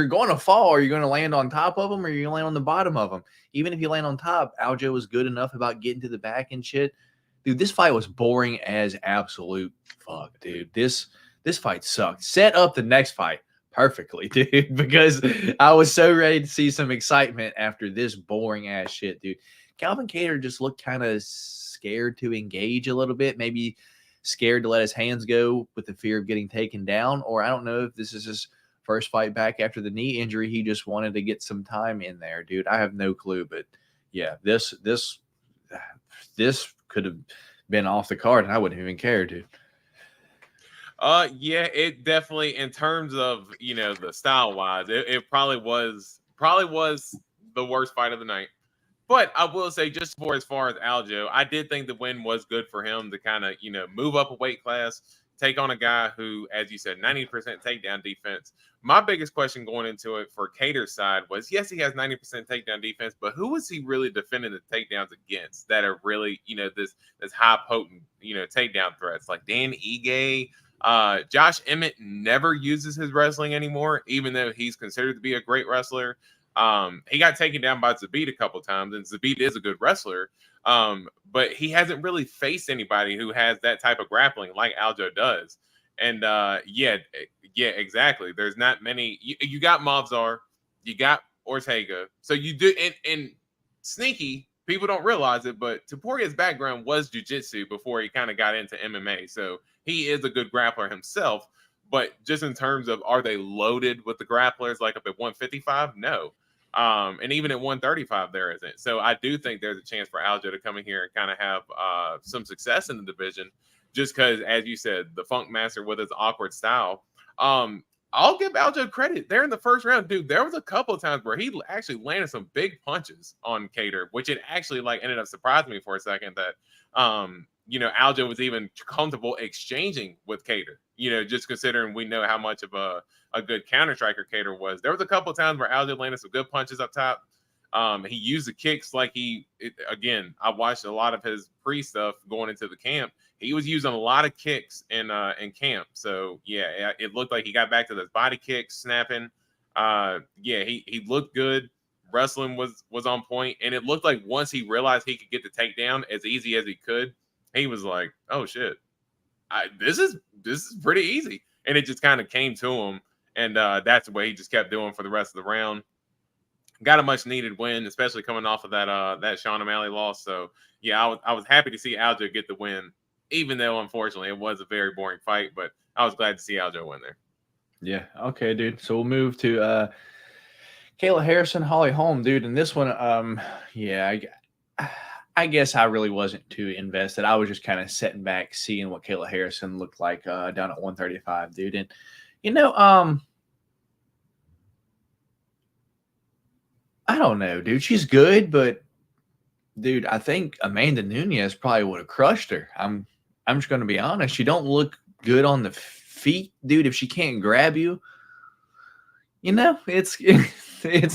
going to fall, or you're going to land on top of him, or you're going to land on the bottom of him. Even if you land on top, Aljo was good enough about getting to the back and shit. Dude, this fight was boring as absolute fuck, dude. This fight sucked. Set up the next fight perfectly, dude, because I was so ready to see some excitement after this boring ass shit, dude. Calvin Kattar just looked kind of scared to engage a little bit, maybe scared to let his hands go with the fear of getting taken down, or I don't know if this is his first fight back after the knee injury. He just wanted to get some time in there, dude. I have no clue, but yeah, this could have been off the card, and I wouldn't even care, dude.
Yeah, it definitely, in terms of the style wise, it probably was the worst fight of the night. But I will say, just for as far as Aljo, I did think the win was good for him to kind of move up a weight class, take on a guy who, as you said, 90% takedown defense. My biggest question going into it for Kattar's side was, yes, he has 90% takedown defense, but who is he really defending the takedowns against that are really, this high potent, takedown threats? Like Dan Ige, Josh Emmett never uses his wrestling anymore, even though he's considered to be a great wrestler. He got taken down by Zabit a couple times, and Zabit is a good wrestler. But he hasn't really faced anybody who has that type of grappling like Aljo does. And yeah, exactly. There's not many. You got Movzar, you got Ortega. So you do, and sneaky, people don't realize it, but Topuria's background was jiu-jitsu before he kind of got into MMA. So he is a good grappler himself. But just in terms of, are they loaded with the grapplers like up at 155? No. And even at 135, there isn't. So I do think there's a chance for Aljo to come in here and kind of have some success in the division, just because, as you said, the Funk Master with his awkward style. I'll give Aljo credit. There in the first round, dude, there was a couple of times where he actually landed some big punches on Kattar, which it actually like ended up surprising me for a second that Aljo was even comfortable exchanging with Kattar, just considering we know how much of a good counter striker Kattar was. There was a couple of times where Aljo landed some good punches up top. He used the kicks like again, I watched a lot of his pre-stuff going into the camp. He was using a lot of kicks in camp. So, yeah, it looked like he got back to those body kicks, snapping. He looked good. Wrestling was on point. And it looked like once he realized he could get the takedown as easy as he could, he was like, oh, shit. This is pretty easy. And it just kind of came to him. And that's the way he just kept doing for the rest of the round. Got a much needed win, especially coming off of that Sean O'Malley loss. So, yeah, I was happy to see Aljo get the win, even though, unfortunately, it was a very boring fight. But I was glad to see Aljo win there.
Yeah. Okay, dude. So we'll move to Kayla Harrison, Holly Holm, dude. And this one, I guess I really wasn't too invested. I was just kind of sitting back, seeing what Kayla Harrison looked like down at 135, dude. And, I don't know, dude. She's good, but, dude, I think Amanda Nunes probably would have crushed her. I'm just going to be honest. She don't look good on the feet, dude. If she can't grab you, it's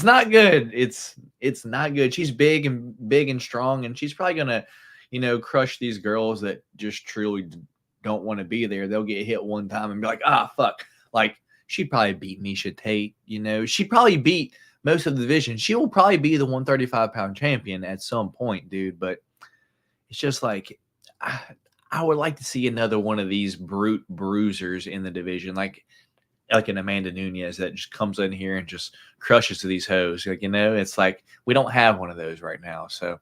not good. It's not good. She's big and strong, and she's probably going to, crush these girls that just truly don't want to be there. They'll get hit one time and be like, fuck. Like, she'd probably beat Miesha Tate, She'd probably beat most of the division. She will probably be the 135-pound champion at some point, dude. But it's just like, I would like to see another one of these brute bruisers in the division, like an Amanda Nunes that just comes in here and just crushes these hoes. Like, it's like we don't have one of those right now. So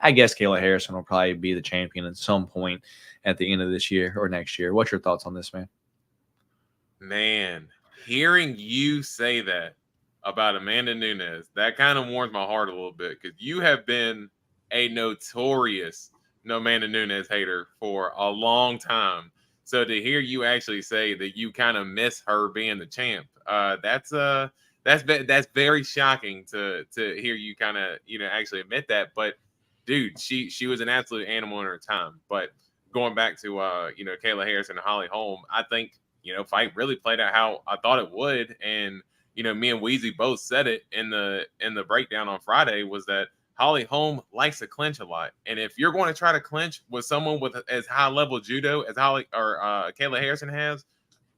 I guess Kayla Harrison will probably be the champion at some point at the end of this year or next year. What's your thoughts on this, man?
Man, hearing you say that about Amanda Nunes, that kind of warms my heart a little bit, because you have been a notorious Amanda Nunes hater for a long time. So to hear you actually say that you kind of miss her being the champ, that's very shocking to hear you kind of actually admit that. But dude, she was an absolute animal in her time. But going back to Kayla Harrison and Holly Holm, I think fight really played out how I thought it would. And me and Weezy both said it in the breakdown on Friday, was that Holly Holm likes to clinch a lot. And if you're going to try to clinch with someone with as high level judo as Kayla Harrison has,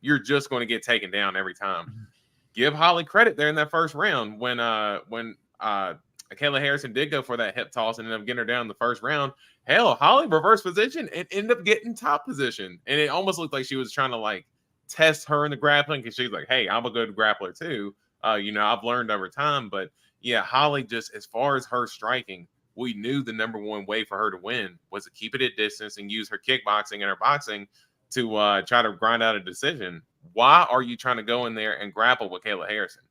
you're just going to get taken down every time. Give Holly credit there in that first round when Kayla Harrison did go for that hip toss and ended up getting her down in the first round. Hell, Holly reversed position and ended up getting top position. And it almost looked like she was trying to test her in the grappling, because she's like, hey, I'm a good grappler too. I've learned over time. But yeah, Holly, just as far as her striking, we knew the number one way for her to win was to keep it at distance and use her kickboxing and her boxing to try to grind out a decision. Why are you trying to go in there and grapple with Kayla Harrison?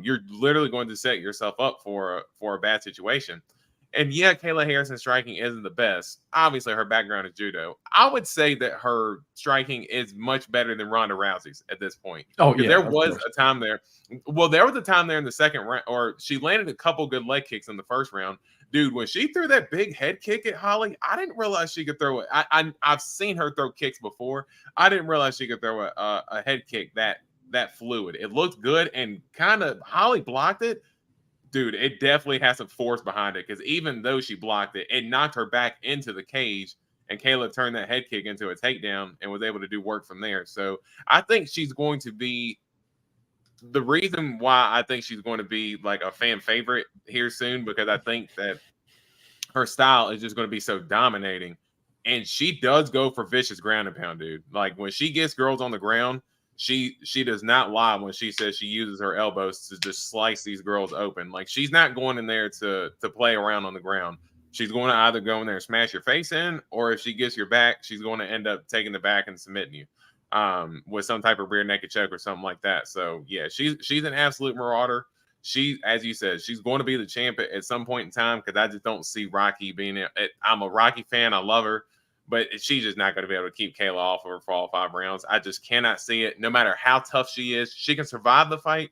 You're literally going to set yourself up for a bad situation. And yeah, Kayla Harrison's striking isn't the best. Obviously, her background is judo. I would say that her striking is much better than Ronda Rousey's at this point.
Oh, yeah.
There was a time there. Well, there was a time there in the second round, or she landed a couple good leg kicks in the first round. Dude, when she threw that big head kick at Holly, I didn't realize she could throw it. I've seen her throw kicks before. I didn't realize she could throw a head kick that fluid. It looked good, and kind of Holly blocked it. Dude, it definitely has some force behind it, because even though she blocked it, it knocked her back into the cage, and Kayla turned that head kick into a takedown and was able to do work from there. So I think she's going to be the reason why I think she's going to be like a fan favorite here soon, because I think that her style is just going to be so dominating. And she does go for vicious ground and pound, dude. Like when she gets girls on the ground, she does not lie when she says she uses her elbows to just slice these girls open. Like, she's not going in there to play around on the ground. She's going to either go in there and smash your face in, or if she gets your back, she's going to end up taking the back and submitting you. with some type of rear naked choke or something like that. So yeah, she's an absolute marauder. She, as you said, she's going to be the champ at some point in time, because I just don't see Rocky being it. I'm a Rocky fan. I love her, but she's just not going to be able to keep Kayla off of her for all 5 rounds. I just cannot see it. No matter how tough she is, she can survive the fight,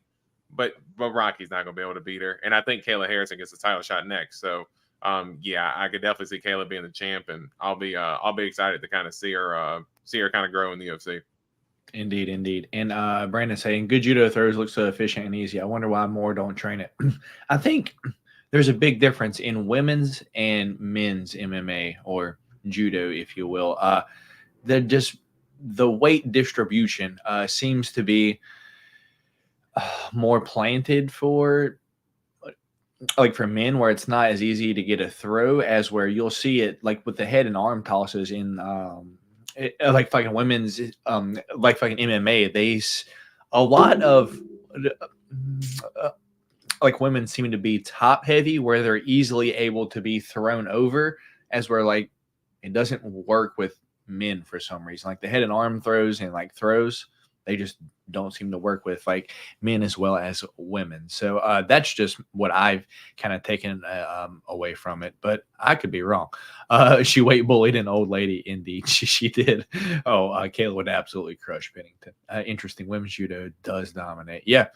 but Rocky's not going to be able to beat her. And I think Kayla Harrison gets the title shot next. So yeah, I could definitely see Kayla being the champ, and I'll be excited to kind of see her kind of grow in the UFC.
Indeed. And Brandon saying, good judo throws look so efficient and easy. I wonder why more don't train it. I think there's a big difference in women's and men's MMA, or judo, if you will. The weight distribution seems to be more planted for, like, for men, where it's not as easy to get a throw as where you'll see it like with the head and arm tosses in like fucking women's like fucking MMA. A lot of like women seem to be top heavy, where they're easily able to be thrown over, as where like it doesn't work with men for some reason. Like the head and arm throws and like throws, they just don't seem to work with like men as well as women. So that's just what I've kind of taken away from it, but I could be wrong. She weight bullied an old lady. Indeed, she did. Kayla would absolutely crush Pennington. Interesting. Women's judo does dominate. Yeah.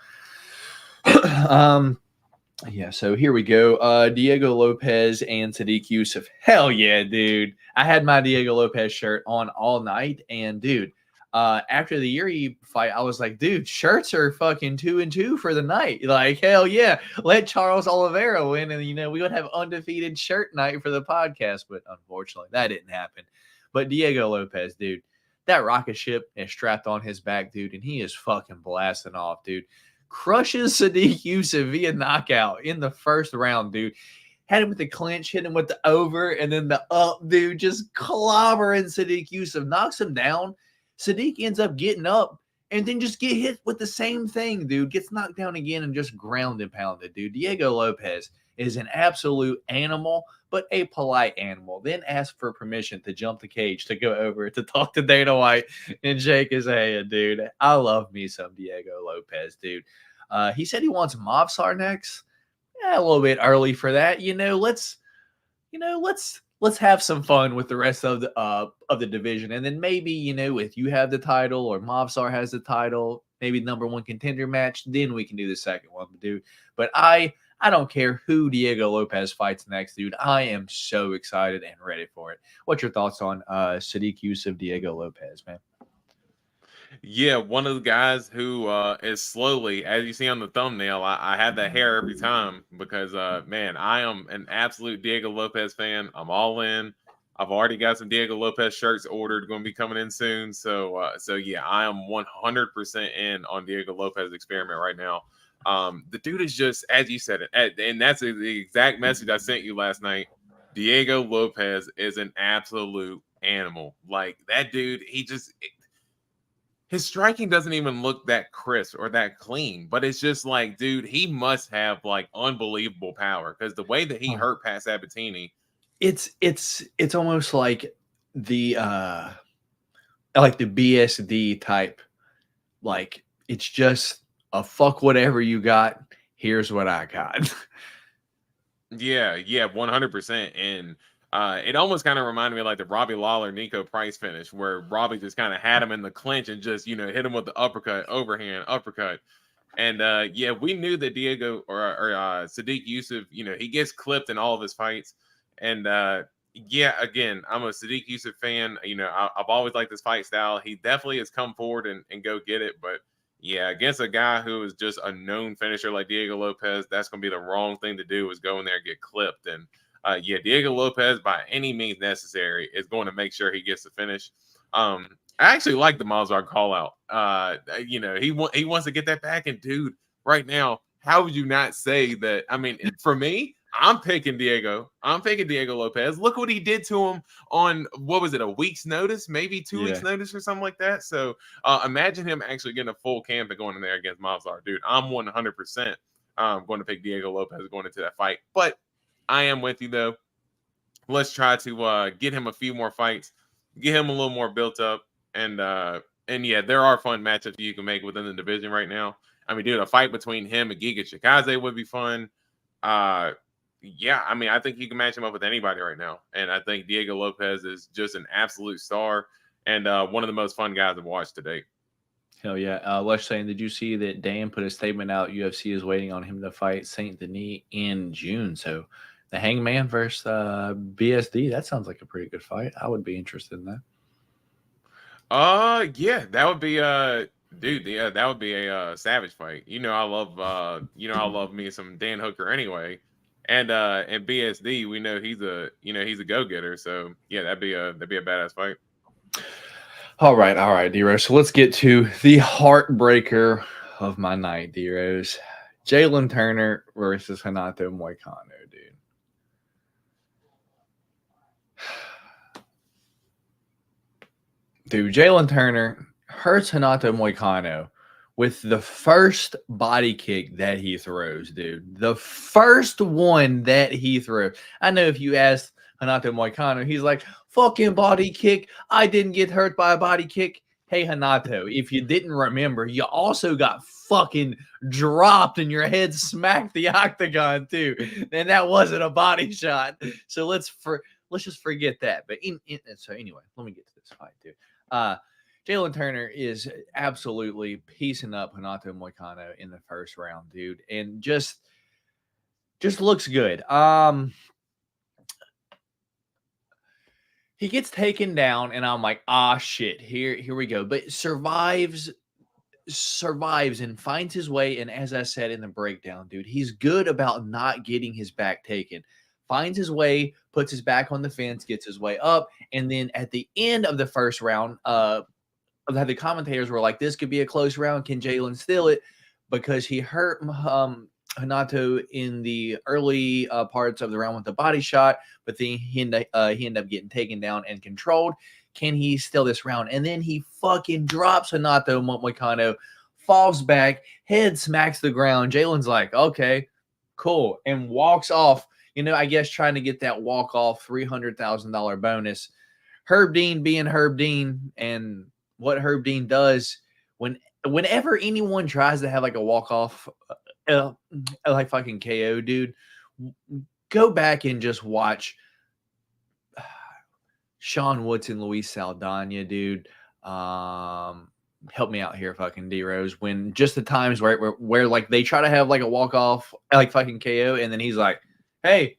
Yeah, so here we go. Diego Lopes and Sadiq Yusuff. Hell yeah, dude. I had my Diego Lopes shirt on all night, and dude, after the Yuri fight, I was like, dude, shirts are fucking 2-2 for the night. Like, hell yeah. Let Charles Oliveira win, and we would have undefeated shirt night for the podcast. But unfortunately, that didn't happen. But Diego Lopes, dude, that rocket ship is strapped on his back, dude, and he is fucking blasting off, dude. Crushes Sadiq Yusuff via knockout in the first round, dude. Had him with the clinch, hit him with the over, and then the up, dude, just clobbering Sadiq Yusuff, knocks him down. Sadiq ends up getting up and then just get hit with the same thing, dude. Gets knocked down again and just ground and pounded, dude. Diego Lopes is an absolute animal, but a polite animal. Then asked for permission to jump the cage to go over to talk to Dana White and shake his hand, dude. I love me some Diego Lopes, dude. He said he wants Movsar next. A little bit early for that. Let's have some fun with the rest of the division, and then maybe if you have the title or Movsar has the title, maybe number one contender match, then we can do the second one, dude. But I don't care who Diego Lopes fights next, dude. I am so excited and ready for it. What's your thoughts on Sadiq Yusuff, Diego Lopes, man?
Yeah, one of the guys who is slowly, as you see on the thumbnail, I have that hair every time because, man, I am an absolute Diego Lopes fan. I'm all in. I've already got some Diego Lopes shirts ordered, going to be coming in soon. So yeah, I am 100% in on Diego Lopes experiment right now. The dude is just, as you said it, and that's the exact message I sent you last night. Diego Lopes is an absolute animal. Like that dude, his striking doesn't even look that crisp or that clean, but it's just like, dude, he must have like unbelievable power, because the way that he hurt Pat Sabatini,
it's almost like the BSD type. Like, it's just a fuck whatever you got. Here's what I got.
Yeah, 100%. And it almost kind of reminded me of like the Robbie Lawler Nico Price finish, where Robbie just kind of had him in the clinch and just hit him with the overhand uppercut. And yeah, we knew that Diego or Sadiq Yusuff, he gets clipped in all of his fights. And yeah, again, I'm a Sadiq Yusuff fan. I've always liked this fight style. He definitely has come forward and go get it, but yeah, against a guy who is just a known finisher like Diego Lopes, that's going to be the wrong thing to do, is go in there and get clipped. And yeah, Diego Lopes, by any means necessary, is going to make sure he gets the finish. I actually like the Movsar call out. He wants to get that back. And dude, right now, how would you not say that? I mean, for me, I'm picking Diego. I'm picking Diego Lopes. Look what he did to him on, what was it, a week's notice, maybe 2 weeks notice or something like that. So imagine him actually getting a full camp and going in there against Movsar. Dude, I'm 100% going to pick Diego Lopes going into that fight. But I am with you, though. Let's try to get him a few more fights, get him a little more built up, and yeah, there are fun matchups you can make within the division right now. I mean, dude, a fight between him and Giga Chikadze would be fun. Yeah, I mean, I think you can match him up with anybody right now. And I think Diego Lopes is just an absolute star and one of the most fun guys I've watched today.
Hell yeah. Lush saying, did you see that Dan put a statement out? UFC is waiting on him to fight Saint Denis in June. So the Hangman versus BSD, that sounds like a pretty good fight. I would be interested in that.
Yeah, that would be dude, yeah, that would be a savage fight. I love me some Dan Hooker anyway. And BSD, we know he's a go-getter. So yeah, that'd be a badass fight.
All right, D-Rose. So let's get to the heartbreaker of my night, D-Rose. Jalen Turner versus Renato Moicano, dude. Dude, Jalen Turner hurts Renato Moicano with the first body kick that he throws, dude. The first one that he throws. I know if you ask Renato Moicano, he's like, fucking body kick. I didn't get hurt by a body kick. Hey, Renato, if you didn't remember, you also got fucking dropped and your head smacked the octagon too. And that wasn't a body shot. So let's just forget that. But so anyway, let me get to this fight, dude. Jalen Turner is absolutely piecing up Renato Moicano in the first round, dude, and just looks good. He gets taken down, and I'm like, shit, here we go. But survives and finds his way. And as I said in the breakdown, dude, he's good about not getting his back taken. Finds his way, puts his back on the fence, gets his way up, and then at the end of the first round, the commentators were like, "This could be a close round. Can Jalen steal it?" Because he hurt Renato in the early parts of the round with the body shot, but then he ended up getting taken down and controlled. Can he steal this round? And then he fucking drops Renato Moicano, falls back, head smacks the ground. Jalen's like, "Okay, cool," and walks off. I guess trying to get that walk-off $300,000 bonus. Herb Dean being Herb Dean, and what Herb Dean does whenever anyone tries to have like a walk-off like fucking KO, dude, go back and just watch Sean Woodson, Luis Saldana, dude. Help me out here, fucking D-Rose. When just the times where like they try to have like a walk-off like fucking KO, and then he's like, hey,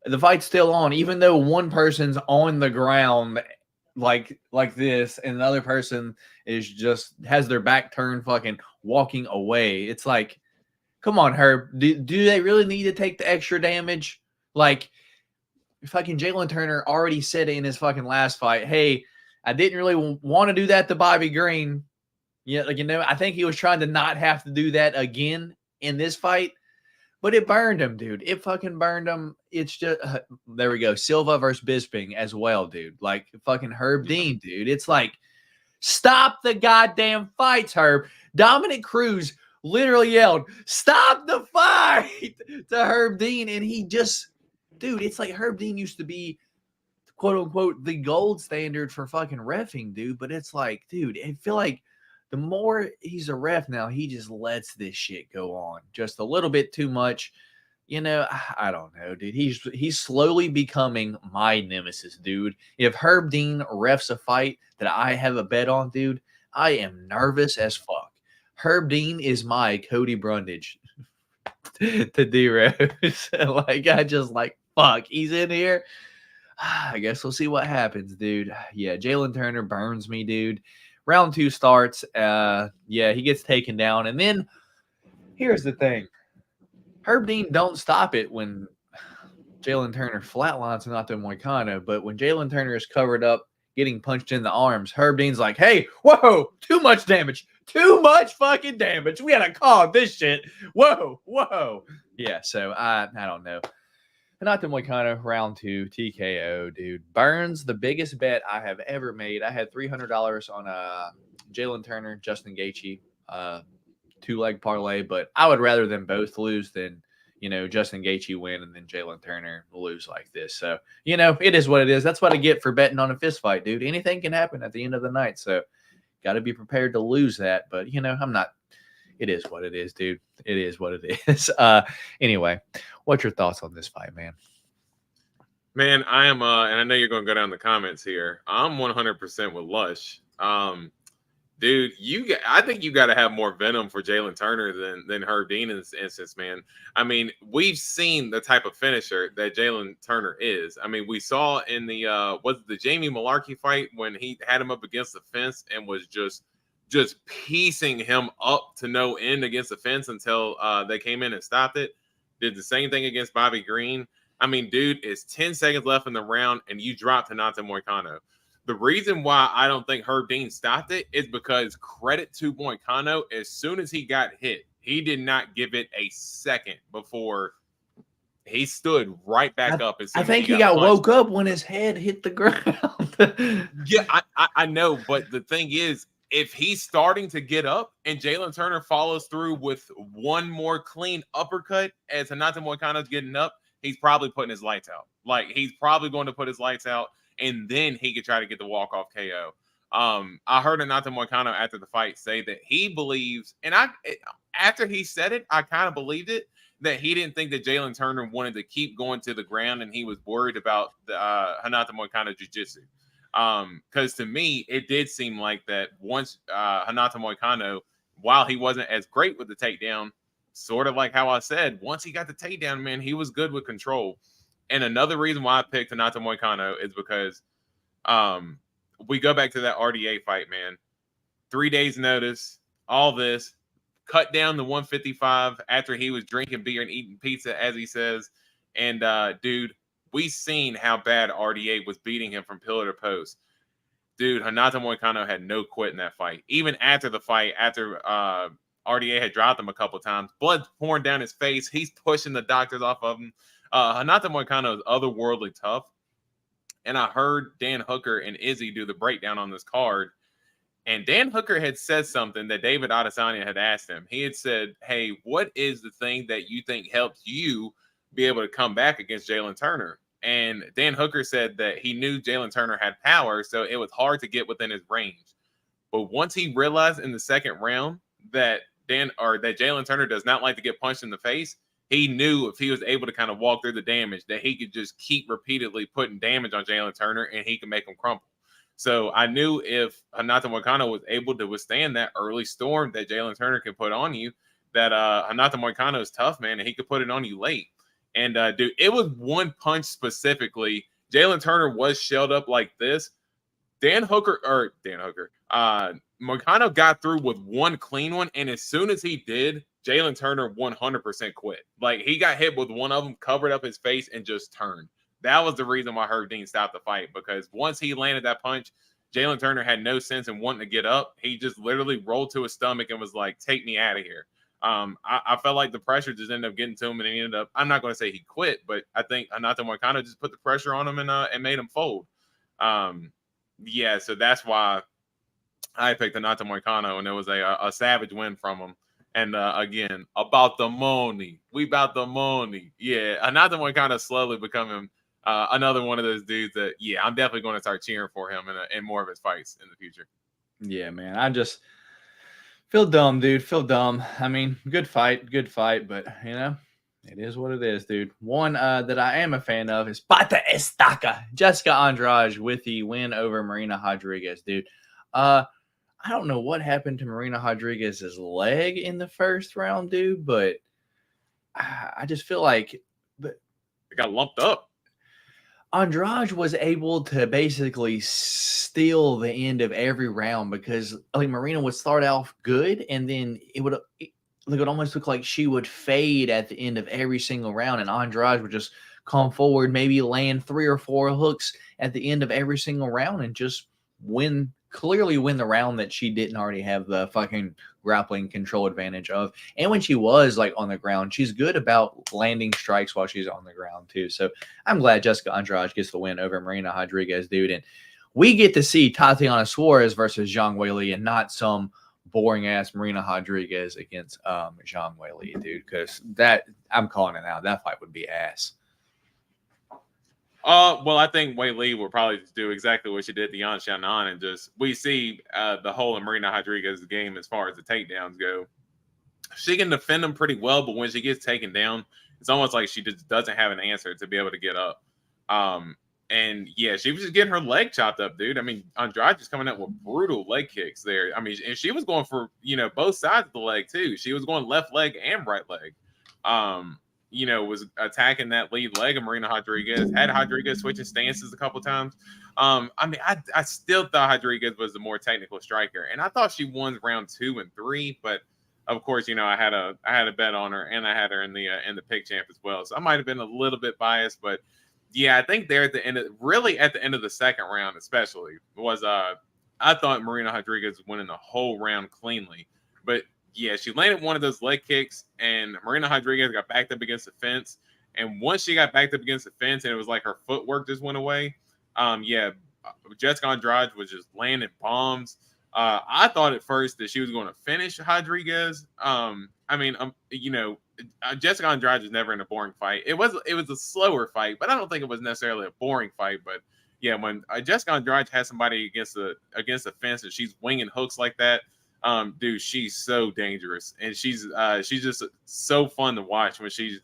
the fight's still on, even though one person's on the ground like this, and the other person is just has their back turned, fucking walking away. It's like, come on, Herb. Do they really need to take the extra damage? Like, fucking Jalen Turner already said in his fucking last fight, hey, I didn't really want to do that to Bobby Green. Yeah, I think he was trying to not have to do that again in this fight. But it burned him, dude. It fucking burned him. It's just, there we go. Silva versus Bisping as well, dude. Like, fucking Herb Dean, dude. It's like, stop the goddamn fights, Herb. Dominic Cruz literally yelled, stop the fight to Herb Dean. And he just, dude, it's like Herb Dean used to be, quote unquote, the gold standard for fucking reffing, dude. But it's like, dude, I feel like the more he's a ref now, he just lets this shit go on just a little bit too much. I don't know, dude. He's slowly becoming my nemesis, dude. If Herb Dean refs a fight that I have a bet on, dude, I am nervous as fuck. Herb Dean is my Cody Brundage to D-Rose. Like, I just like, fuck, he's in here. I guess we'll see what happens, dude. Yeah, Jalen Turner burns me, dude. Round 2 starts. Yeah, he gets taken down. And then here's the thing. Herb Dean don't stop it when Jalen Turner flatlines Renato Moicano. But when Jalen Turner is covered up, getting punched in the arms, Herb Dean's like, hey, whoa, too much damage. Too much fucking damage. We got to call this shit. Whoa. Yeah, so I don't know. Renato Moicano, round 2, TKO, dude. Burns, the biggest bet I have ever made. I had $300 on Jalen Turner, Justin Gaethje, 2-leg parlay, but I would rather them both lose than, Justin Gaethje win and then Jalen Turner lose like this. So, it is what it is. That's what I get for betting on a fist fight, dude. Anything can happen at the end of the night. So, got to be prepared to lose that. But, I'm not. It is what it is, dude. It is what it is. Anyway, what's your thoughts on this fight, man?
Man, I am, and I know you're going to go down the comments here. I'm 100% with Lush. Dude, I think you got to have more venom for Jalen Turner than Herb Dean in this instance, man. I mean, we've seen the type of finisher that Jalen Turner is. I mean, we saw in the Jamie Malarkey fight when he had him up against the fence and was just piecing him up to no end against the fence until they came in and stopped it. Did the same thing against Bobby Green. I mean, dude, it's 10 seconds left in the round and you dropped Renato Moicano. The reason why I don't think Herb Dean stopped it is because, credit to Moicano, as soon as he got hit, he did not give it a second before he stood right back up.
I think he got woke up when his head hit the ground.
Yeah, I know. But the thing is, if he's starting to get up and Jalen Turner follows through with one more clean uppercut as Renato Moicano's getting up, he's probably putting his lights out. Like, he's probably going to put his lights out. And then he could try to get the walk-off KO. I heard Renato Moicano after the fight say that he believes, and after he said it, I kind of believed it, that he didn't think that Jalen Turner wanted to keep going to the ground, and he was worried about the Renato Moicano jiu-jitsu. Because to me, it did seem like that once Renato Moicano, while he wasn't as great with the takedown, sort of like how I said, once he got the takedown, man, he was good with control. And another reason why I picked Renato Moicano is because we go back to that RDA fight, man. 3 days notice, all this, cut down to 155 after he was drinking beer and eating pizza, as he says. And, dude, we seen how bad RDA was beating him from pillar to post. Dude, Renato Moicano had no quit in that fight. Even after the fight, after RDA had dropped him a couple times, blood pouring down his face, he's pushing the doctors off of him. Renato Moicano is otherworldly tough. And I heard Dan Hooker and Izzy do the breakdown on this card. And Dan Hooker had said something that David Adesanya had asked him. He had said, hey, what is the thing that you think helps you be able to come back against Jalen Turner? And Dan Hooker said that he knew Jalen Turner had power, so it was hard to get within his range. But once he realized in the second round that Jalen Turner does not like to get punched in the face, he knew if he was able to kind of walk through the damage that he could just keep repeatedly putting damage on Jalen Turner and he could make him crumple. So I knew if Renato Moicano was able to withstand that early storm that Jalen Turner can put on you, that Renato Moicano is tough, man, and he could put it on you late. And, dude, it was one punch specifically. Jalen Turner was shelled up like this. Moicano got through with one clean one, and as soon as he did, Jalen Turner 100% quit. Like, he got hit with one of them, covered up his face, and just turned. That was the reason why Herb Dean stopped the fight, because once he landed that punch, Jalen Turner had no sense in wanting to get up. He just literally rolled to his stomach and was like, take me out of here. I felt like the pressure just ended up getting to him, and he ended up, I'm not going to say he quit, but I think Renato Moicano just put the pressure on him and made him fold. Yeah, so that's why I picked Renato Moicano, and it was a savage win from him. And again, about the money. We about the money. Yeah, Renato Moicano slowly becoming another one of those dudes that, yeah, I'm definitely going to start cheering for him in more of his fights in the future.
Yeah, man. I just feel dumb, dude. Feel dumb. I mean, good fight, but, it is what it is, dude. One that I am a fan of is Pata Estaca, Jessica Andrade with the win over Marina Rodriguez, dude. I don't know what happened to Marina Rodriguez's leg in the first round, dude, but I just feel like
it got lumped up.
Andrade was able to basically steal the end of every round because Marina would start off good, and then it would almost look like she would fade at the end of every single round, and Andrade would just come forward, maybe land 3 or 4 hooks at the end of every single round and just clearly win the round that she didn't already have the fucking grappling control advantage of. And when she was on the ground, she's good about landing strikes while she's on the ground too. So I'm glad Jessica Andrade gets the win over Marina Rodriguez, dude. And we get to see Tatiana Suarez versus Zhang Weili and not some boring ass Marina Rodriguez against Zhang Weili, dude. Because that I'm calling it now. That fight would be ass.
Well, I think Wei Li will probably just do exactly what she did to Yan Xiaonan, and just we see the whole of Marina Rodriguez's game as far as the takedowns go. She can defend them pretty well, but when she gets taken down, it's almost like she just doesn't have an answer to be able to get up. And yeah, she was just getting her leg chopped up, dude. I mean, Andrade is coming out with brutal leg kicks there. I mean, and she was going for, both sides of the leg too. She was going left leg and right leg. Was attacking that lead leg of Marina Rodriguez. Had Rodriguez switching stances a couple times. I still thought Rodriguez was the more technical striker, and I thought she won round 2 and 3. But of course, I had a bet on her, and I had her in the pick champ as well. So I might have been a little bit biased, but yeah, I think there at the end of the second round, especially was I thought Marina Rodriguez was winning the whole round cleanly, but yeah, she landed one of those leg kicks, and Marina Rodriguez got backed up against the fence. And once she got backed up against the fence, and it was like her footwork just went away. Jessica Andrade was just landing bombs. I thought at first that she was going to finish Rodriguez. Jessica Andrade was never in a boring fight. It was a slower fight, but I don't think it was necessarily a boring fight. But yeah, when Jessica Andrade has somebody against the fence and she's winging hooks like that, dude, she's so dangerous, and she's just so fun to watch when she's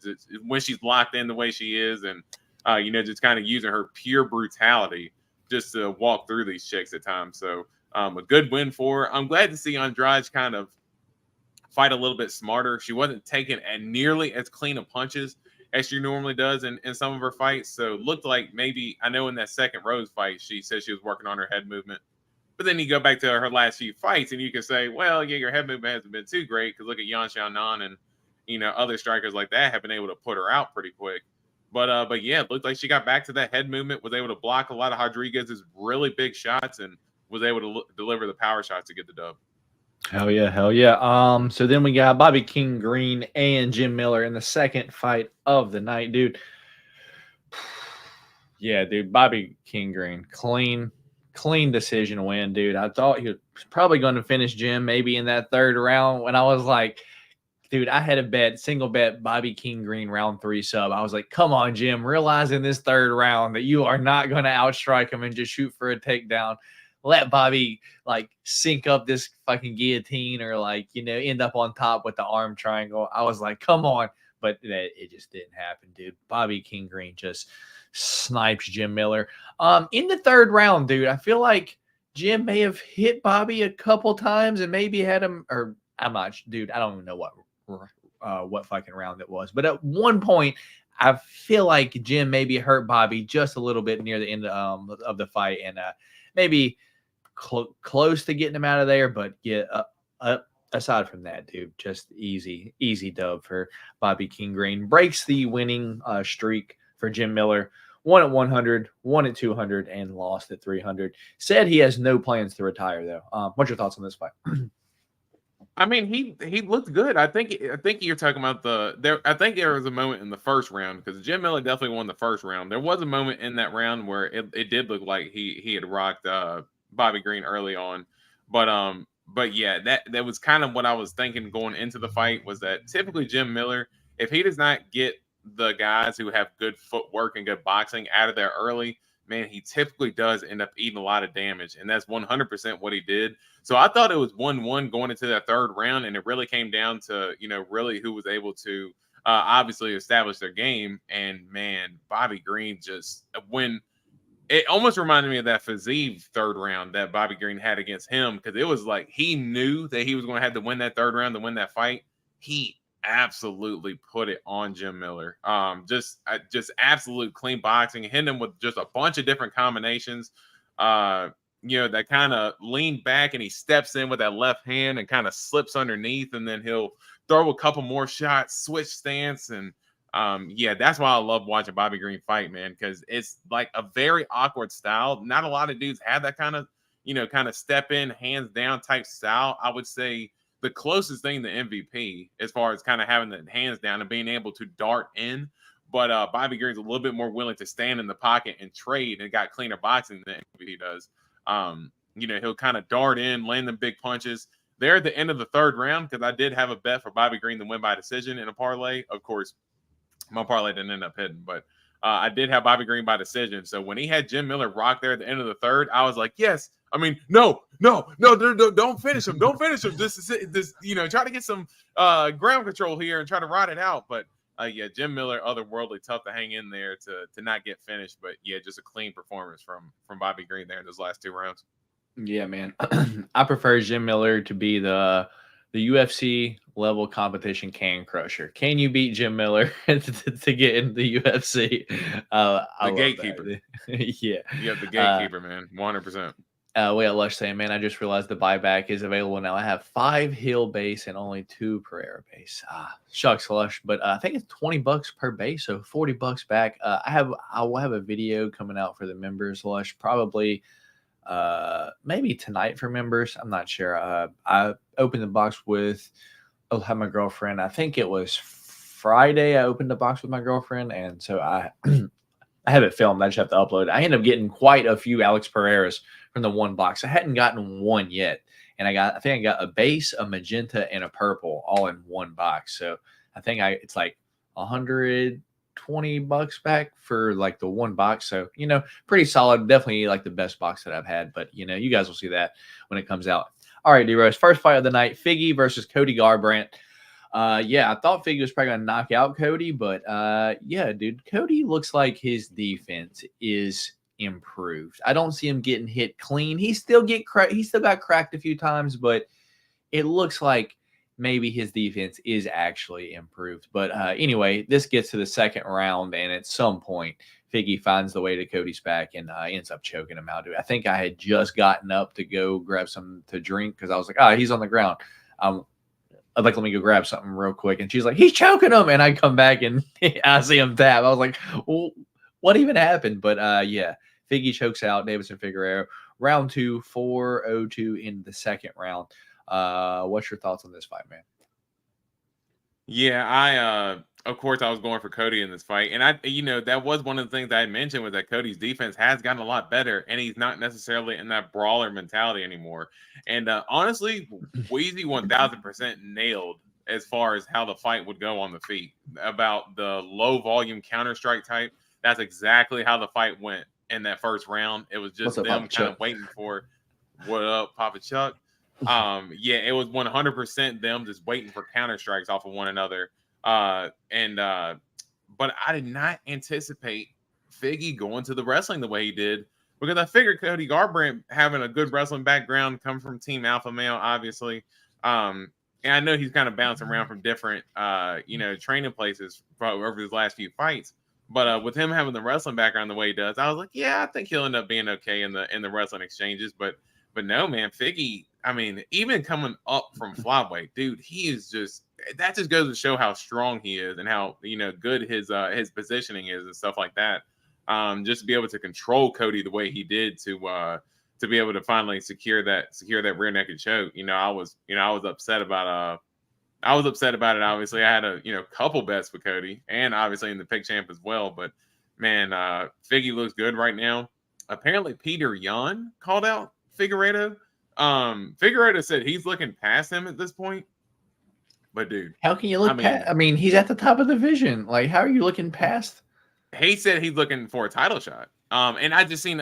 locked in the way she is, and just kind of using her pure brutality just to walk through these chicks at times. So a good win for her. I'm glad to see Andrade kind of fight a little bit smarter. She wasn't taking nearly as clean of punches as she normally does in some of her fights. So it looked like maybe, I know in that second Rose fight, she said she was working on her head movement. But then you go back to her last few fights, and you can say, well, yeah, your head movement hasn't been too great, because look at Yan Xiaonan and other strikers like that have been able to put her out pretty quick. But yeah, it looked like she got back to that head movement, was able to block a lot of Rodriguez's really big shots, and was able to deliver the power shots to get the dub.
Hell yeah. So then we got Bobby King Green and Jim Miller in the second fight of the night, dude. Yeah, dude, Bobby King Green, clean decision win, dude. I thought he was probably going to finish Jim maybe in that third round, when I was like, dude, I had a single bet Bobby King Green round 3 sub. I was like, come on, Jim, realize in this third round that you are not going to outstrike him and just shoot for a takedown. Let Bobby sync up this fucking guillotine, or end up on top with the arm triangle. I was like, come on. But it just didn't happen, dude. Bobby King Green just snipes Jim Miller. In the third round, dude, I feel like Jim may have hit Bobby a couple times and maybe had him, or I'm not, dude, I don't even know what fucking round it was. But at one point, I feel like Jim maybe hurt Bobby just a little bit near the end of the fight, and maybe close to getting him out of there. But yeah, aside from that, dude, just easy dub for Bobby King Green. Breaks the winning streak for Jim Miller. Won at 100, won at 200, and lost at 300. Said he has no plans to retire, though. What's your thoughts on this fight?
I mean, he looked good. I think you're talking about I think there was a moment in the first round, because Jim Miller definitely won the first round. There was a moment in that round where it did look like he had rocked Bobby Green early on, but yeah, that was kind of what I was thinking going into the fight, was that typically Jim Miller, if he does not get the guys who have good footwork and good boxing out of there early, man, he typically does end up eating a lot of damage, and that's 100% what he did. So I thought it was 1-1 going into that third round, and it really came down to really who was able to obviously establish their game. And man, Bobby Green just it almost reminded me of that Fiziev third round that Bobby Green had against him, because it was like he knew that he was going to have to win that third round to win that fight. He absolutely put it on Jim Miller. Just absolute clean boxing, hitting him with just a bunch of different combinations. That kind of leaned back, and he steps in with that left hand and kind of slips underneath, and then he'll throw a couple more shots, switch stance, and that's why I love watching Bobby Green fight, man, because it's like a very awkward style. Not a lot of dudes have that kind of step in, hands down type style. I would say the closest thing to MVP as far as kind of having the hands down and being able to dart in. But Bobby Green's a little bit more willing to stand in the pocket and trade, and got cleaner boxing than MVP does. He'll kind of dart in, land them big punches, there at the end of the third round, because I did have a bet for Bobby Green to win by decision in a parlay. Of course, my parlay didn't end up hitting, but I did have Bobby Green by decision. So when he had Jim Miller rock there at the end of the third, I was like, yes. I mean, no, don't finish him. Don't finish him. This, try to get some ground control here and try to ride it out. But yeah, Jim Miller, otherworldly, tough to hang in there to not get finished. But yeah, just a clean performance from Bobby Green there in those last 2 rounds.
Yeah, man. I prefer Jim Miller to be the UFC level competition can crusher. Can you beat Jim Miller to get into the UFC?
The gatekeeper.
Yeah.
Yeah, the gatekeeper, man. 100%.
Wait, Lush saying, man, I just realized the buyback is available now. I have 5 Hill base and only 2 Pereira base. Shucks, Lush, but I think it's $20 per base, so $40 back. I will have a video coming out for the members, Lush, probably maybe tonight for members. I'm not sure. I opened the box with my girlfriend. I think it was Friday. I opened the box with my girlfriend, and so I have it filmed. I just have to upload it. I ended up getting quite a few Alex Pereiras from the one box. I hadn't gotten one yet, and I think I got a base, a magenta, and a purple all in one box. So I think it's like $120 back for like the one box. So pretty solid. Definitely like the best box that I've had. But you guys will see that when it comes out. All right, D-Rose. First fight of the night: Figgy versus Cody Garbrandt. Yeah, I thought Figgy was probably going to knock out Cody, but yeah, dude, Cody looks like his defense is improved. I don't see him getting hit clean. He still got cracked a few times, but it looks like maybe his defense is actually improved. But anyway, this gets to the second round, and at some point, Figgy finds the way to Cody's back and ends up choking him out. Dude, I think I had just gotten up to go grab something to drink because I was like, he's on the ground. I'd like, let me go grab something real quick. And she's like, he's choking him. And I come back and I see him tap. I was like, well, what even happened? But yeah, Figgy chokes out Deiveson Figueiredo. Round 2, 4-0-2 in the second round. What's your thoughts on this fight, man?
Yeah, of course I was going for Cody in this fight. And that was one of the things I had mentioned was that Cody's defense has gotten a lot better and he's not necessarily in that brawler mentality anymore. And honestly, Wheezy 1000% nailed as far as how the fight would go on the feet about the low volume counter strike type. That's exactly how the fight went in that first round. It was just them kind of waiting for what up, Papa Chuck. Yeah, it was 100% them just waiting for counter strikes off of one another. But I did not anticipate Figgy going to the wrestling the way he did because I figured Cody Garbrandt having a good wrestling background, come from Team Alpha Male, obviously. And I know he's kind of bouncing around from different, training places over his last few fights. But with him having the wrestling background the way he does, I was like, yeah, I think he'll end up being okay in the wrestling exchanges. But no, man, Figgy, I mean, even coming up from flyweight, dude, he is just that just goes to show how strong he is and how good his positioning is and stuff like that. Just to be able to control Cody the way he did to be able to finally secure that rear naked choke. I was upset about it. Obviously, I had a couple bets with Cody and obviously in the pick champ as well. But man, Figgy looks good right now. Apparently, Peter Yan called out Figueiredo. Figueiredo said he's looking past him at this point. But dude,
how can you look past? I mean, he's at the top of the division. Like, how are you looking past?
He said he's looking for a title shot. And I've seen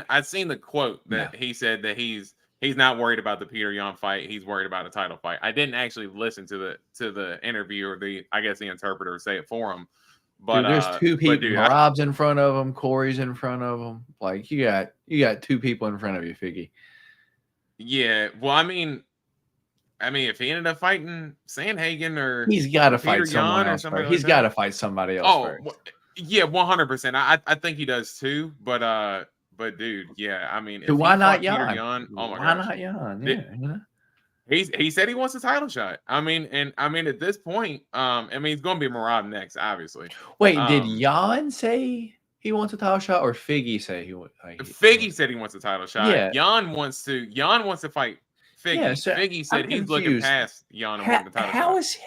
the quote that he said that he's not worried about the Peter Yan fight. He's worried about a title fight. I didn't actually listen to the interview or the interpreter say it for him. But
dude, there's two people. Rob's in front of him. Corey's in front of him. Like you got 2 people in front of you, Figgy.
Yeah. Well, I mean, if he ended up fighting Sandhagen or
he's got to fight someone else. He's got to fight somebody else first.
Well, yeah, 100%. I think he does too. But dude, yeah. I mean,
why not Yan?
Oh my
why not Yan? Yeah,
He said he wants a title shot. I mean, at this point, he's going to be Murad next, obviously.
Wait, did Yan say he wants a title shot, or Figgy say he wants?
Figgy said he wants a title shot. Yeah, Yan wants to fight Figgy. Yeah, so Figgy said he's looking past Yan and wanting the title shot.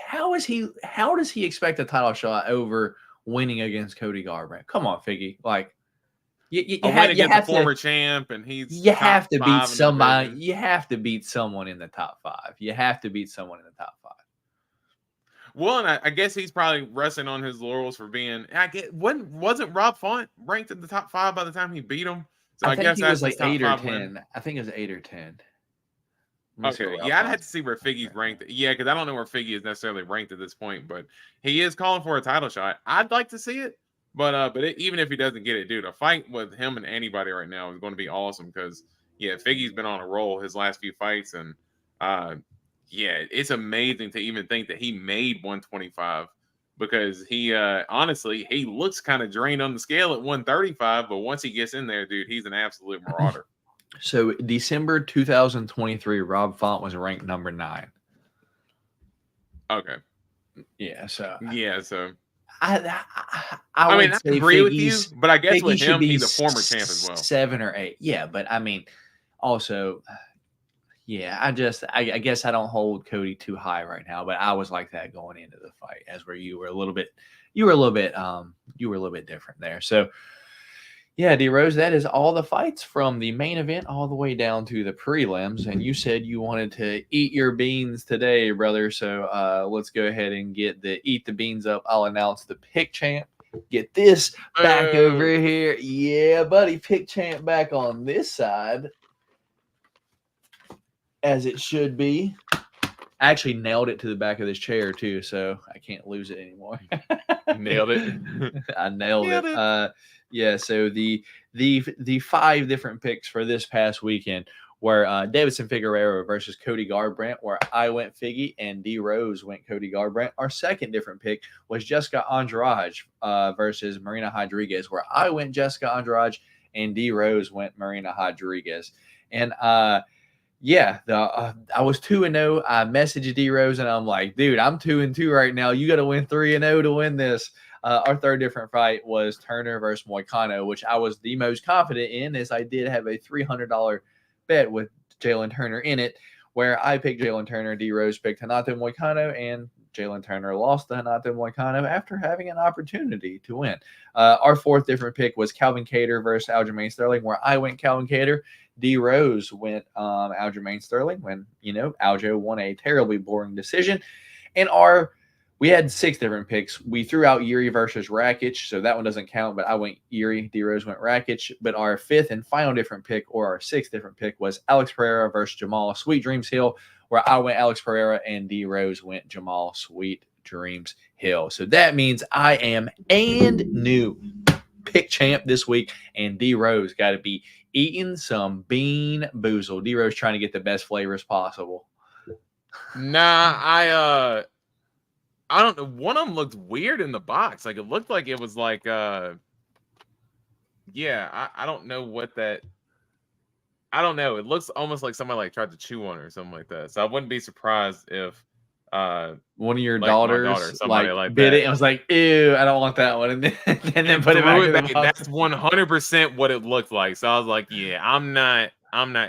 How does he expect a title shot over winning against Cody Garbrandt? Come on, Figgy. Like,
You have a former champ, and
you have to beat somebody. You have to beat someone in the top 5. You have to beat someone in the top 5.
Well, and I guess he's probably resting on his laurels for being. Wasn't Rob Font ranked in the top 5 by the time he beat him? So I guess
he was like 8 or 10. I think it was 8 or 10.
Okay, yeah, I'd have to see where Figgy's ranked. Yeah, because I don't know where Figgy is necessarily ranked at this point, but he is calling for a title shot. I'd like to see it, but even if he doesn't get it, dude, a fight with him and anybody right now is going to be awesome because Figgy's been on a roll his last few fights, and it's amazing to even think that he made 125 because he honestly he looks kind of drained on the scale at 135, but once he gets in there, dude, he's an absolute marauder.
So December 2023, Rob Font was ranked number 9.
Okay.
Yeah. So
I mean, I agree with you, but I guess with him, he's a former champ as well.
7 or 8. Yeah, but I mean, also, I guess I don't hold Cody too high right now, but I was like that going into the fight, as where you were a little bit different there. So. Yeah, D Rose, that is all the fights from the main event all the way down to the prelims. And you said you wanted to eat your beans today, brother. So let's go ahead and get the eat the beans up. I'll announce the pick champ. Get this back over here. Yeah, buddy, pick champ back on this side. As it should be. I actually nailed it to the back of this chair too, so I can't lose it anymore.
Nailed it.
I nailed it. So the 5 different picks for this past weekend were Deiveson Figueiredo versus Cody Garbrandt, where I went Figgy and D Rose went Cody Garbrandt. Our second different pick was Jessica Andrade versus Marina Rodriguez, where I went Jessica Andrade and D Rose went Marina Rodriguez. And I was 2-0. I messaged D Rose and I'm like, dude, I'm 2-2 right now. You got to win 3-0 to win this. Our third different fight was Turner versus Moicano, which I was the most confident in, as I did have a $300 bet with Jalen Turner in it, where I picked Jalen Turner, D Rose picked Renato Moicano, and Jalen Turner lost to Renato Moicano after having an opportunity to win. Our fourth different pick was Calvin Kattar versus Aljamain Sterling, where I went Calvin Kattar. D Rose went Aljamain Sterling when, Aljo won a terribly boring decision. And we had 6 different picks. We threw out Yuri versus Rakic, so that one doesn't count, but I went Yuri, D Rose went Rakic. But our 5th and final different pick, or our 6th different pick, was Alex Pereira versus Jamal Sweet Dreams Hill, where I went Alex Pereira and D Rose went Jamal Sweet Dreams Hill. So that means I am and new pick champ this week, and D Rose got to be eating some bean boozle. D Rose trying to get the best flavors possible.
Nah, I don't know. One of them looked weird in the box. Like it looked like it was like I don't know what that. I don't know. It looks almost like somebody tried to chew on it or something like that. So I wouldn't be surprised if
one of your daughters bit it and was like, ew, I don't want that one, and then put it back.
That's 100% what it looked like. So I was like, yeah, I'm not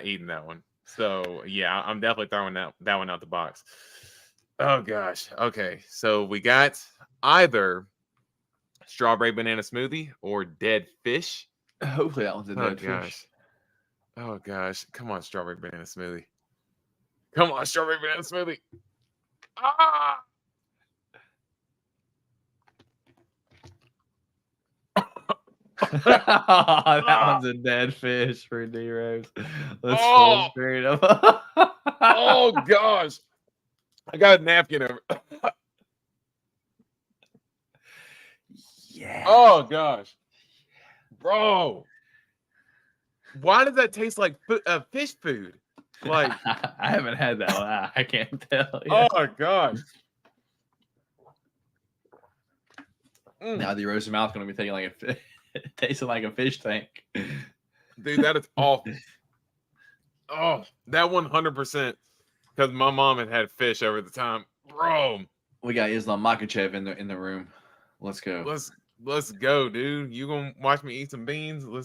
eating that one. So yeah, I'm definitely throwing that one out the box. Oh gosh. Okay, so we got either strawberry banana smoothie or dead fish.
Hopefully that one's a dead fish.
Oh gosh, come on, strawberry banana smoothie. Come on, strawberry banana smoothie. Ah!
That one's a dead fish for D Rose. Let's full straight up.
Oh gosh. I got a napkin over.
Yeah.
Oh gosh. Bro. Why does that taste like fish food? Like
I haven't had that one. I can't tell.
Oh my gosh.
Now the roasted mouth going to be tasting like a fish tank.
Dude, that is awful. Oh, that 100%. Because my mom had fish over the time. Bro.
We got Islam Makhachev in the room. Let's go.
Let's go, dude. You gonna watch me eat some beans?
Well,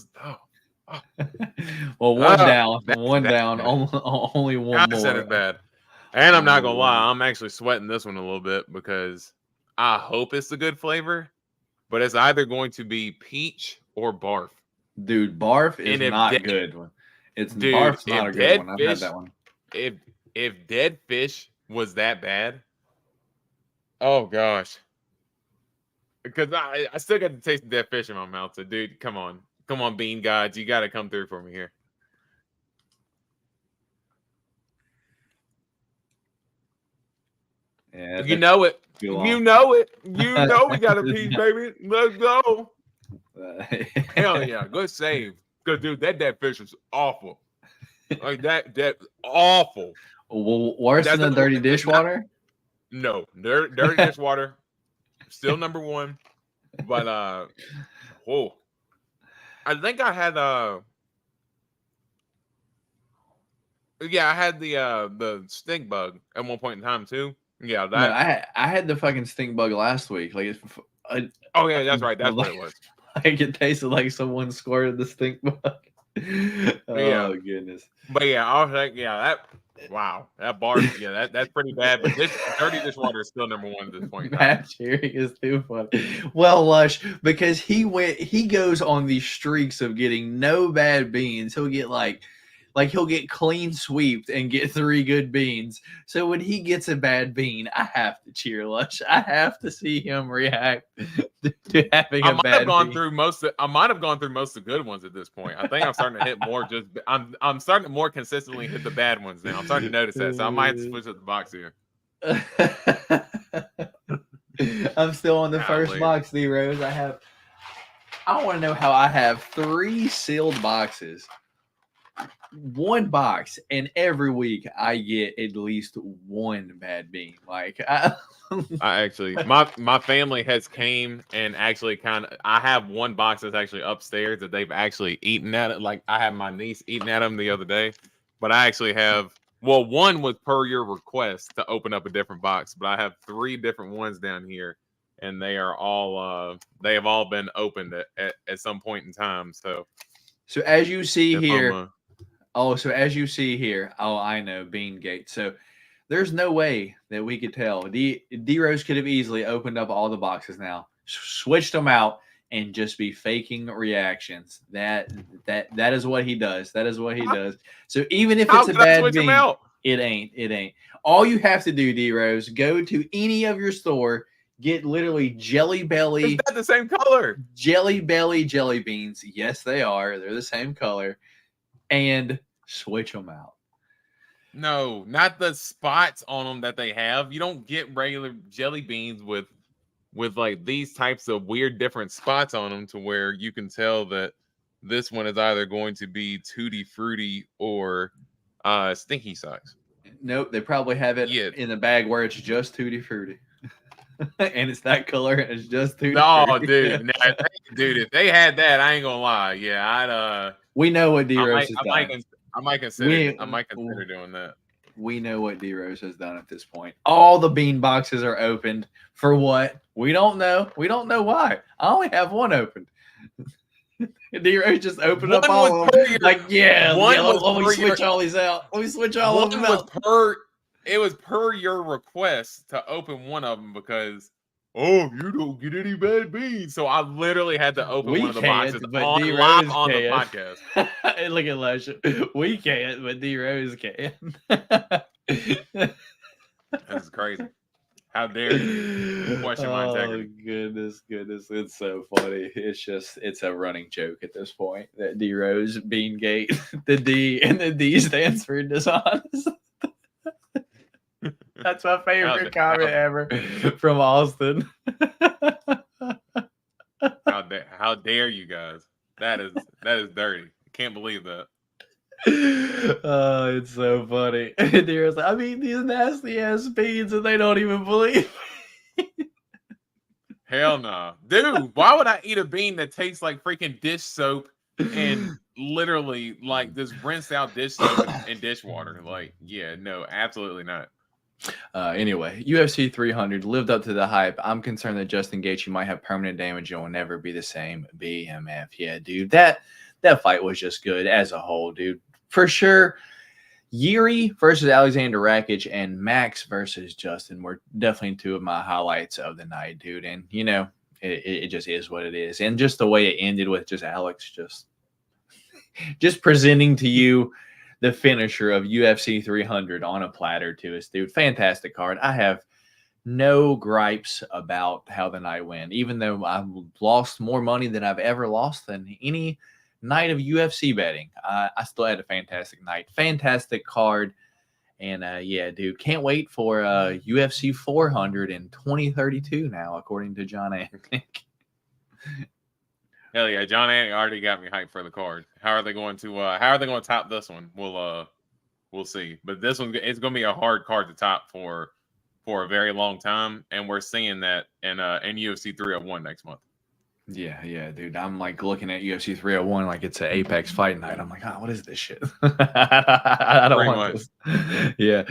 one down. Only one more.
I said it bad. And I'm not gonna lie, I'm actually sweating this one a little bit because I hope it's a good flavor, but it's either going to be peach or barf.
Dude, barf is not good one. Barf's not a good one. I've had that one.
If dead fish was that bad, oh gosh. Because I still got to taste the dead fish in my mouth. So, dude, come on, bean gods, you got to come through for me here.
Yeah,
you know it. You know it. You know we got a piece, baby. Let's go. Hell yeah, good save. Good dude. That dead fish is awful. Like that awful.
Well, worse than the dirty dishwater?
No, dirty dishwater. Still number one. But I think I had I had the stink bug at one point in time too. Yeah, that.
No, I had the fucking stink bug last week. Like,
oh yeah, that's right. That's what it was.
Like it tasted like someone squirted the stink bug. Oh goodness.
But yeah, I was like, that. Wow, that bar, that's pretty bad. But this dirty dishwater is still number one at this point.
Matt cheering is too funny. Well, Lush, because he goes on these streaks of getting no bad beans. He'll get like he'll get clean sweeped and get 3 good beans. So when he gets a bad bean, I have to cheer, Lush. I have to see him react to having a bad bean. I might have gone through most of the good ones at this point. I think I'm starting to hit more. I'm starting to more consistently hit the bad ones now. I'm starting to notice that. So I might have to switch up the box here. I'm still on the first box, D-Rose. I want to know how I have 3 sealed boxes. 1 box, and every week I get at least 1 bad bean. Like I
actually, my family has came and actually I have 1 box that's actually upstairs that they've actually eaten at it. Like I had my niece eating at them the other day, but I actually have 1 was per your request to open up a different box, but I have 3 different ones down here, and they are all they have all been opened at some point in time. So
as you see here. As you see here, I know, Beangate. So there's no way that we could tell. D-Rose could have easily opened up all the boxes now, switched them out, and just be faking reactions. That is what he does. That is what he does. So even if it's a bad bean, it ain't. All you have to do, D-Rose, go to any of your store, get literally Jelly Belly.
Is that the same color?
Jelly Belly jelly beans. Yes, they are. They're the same color. And switch them out.
No, not the spots on them that they have. You don't get regular jelly beans with like these types of weird different spots on them to where you can tell that this one is either going to be Tutti Frutti or Stinky Socks.
Nope, they probably have it in the bag where it's just Tutti Frutti. And it's that color, and it's just Tutti Frutti.
Dude. Dude, if they had that, I ain't gonna lie. Yeah,
we know what D-Rose has done.
I might consider doing that.
We know what D-Rose has done at this point. All the bean boxes are opened. For what? We don't know. We don't know why. I only have 1 opened. D-Rose just opened up all of them. Let me switch all these out. Let me switch all of them out.
It was per your request to open one of them because you don't get any bad beans. So I literally had to open one of the boxes live on the podcast.
And look at Lush. We can't, but D-Rose can.
That's crazy. How dare you question my integrity?
Goodness. It's so funny. It's a running joke at this point. That D-Rose, Beangate, the D, and the D stands for dishonest. That's my favorite comment ever from Austin.
How dare you guys? That is dirty. Can't believe that.
Oh, it's so funny. Deer's like, I mean, these nasty ass beans, and they don't even believe me.
Hell no, dude. Why would I eat a bean that tastes like freaking dish soap and literally like this rinsed out dish soap and dishwater? Like, yeah, no, absolutely not.
Anyway, UFC 300 lived up to the hype. I'm concerned that Justin Gaethje might have permanent damage and will never be the same. BMF, yeah, dude. That fight was just good as a whole, dude. For sure. Yuri versus Alexander Rakic and Max versus Justin were definitely 2 of my highlights of the night, dude. And, you know, it just is what it is. And just the way it ended with just Alex just just presenting to you the finisher of UFC 300 on a platter to us, dude. Fantastic card. I have no gripes about how the night went, even though I've lost more money than I've ever lost than any night of UFC betting. I still had a fantastic night. Fantastic card. And yeah, dude, can't wait for UFC 400 in 2032 now, according to John Anik.
Hell yeah, John Anik already got me hyped for the card. How are they going to top this one? We'll see. But this one, it's going to be a hard card to top for a very long time, and we're seeing that in UFC 301 next month.
Yeah, dude. I'm like looking at UFC 301 like it's an Apex fight night. I'm like, oh, what is this shit? I don't want this. Yeah.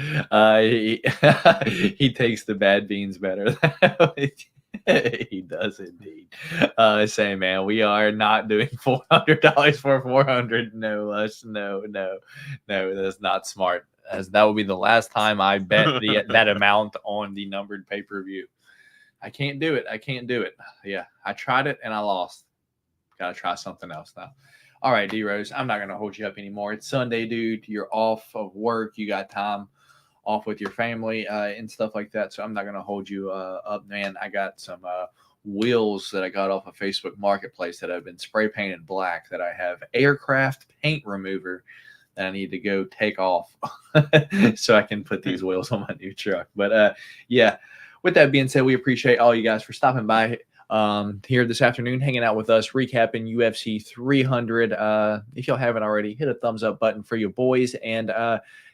He takes the bad beans better. He does indeed. Say, man, we are not doing $400 for 400. No, no, that's not smart. As that will be the last time I bet that amount on the numbered pay-per-view. I can't do it. Yeah, I tried it and I lost. Got to try something else now. All right, D-Rose, I'm not going to hold you up anymore. It's Sunday, dude. You're off of work. You got time off with your family and stuff like that. So I'm not going to hold you up, man. I got some wheels that I got off of Facebook Marketplace that have been spray painted black that I have aircraft paint remover that I need to go take off so I can put these wheels on my new truck. But yeah. With that being said, we appreciate all you guys for stopping by here this afternoon, hanging out with us, recapping UFC 300. If y'all haven't already, hit a thumbs up button for your boys. And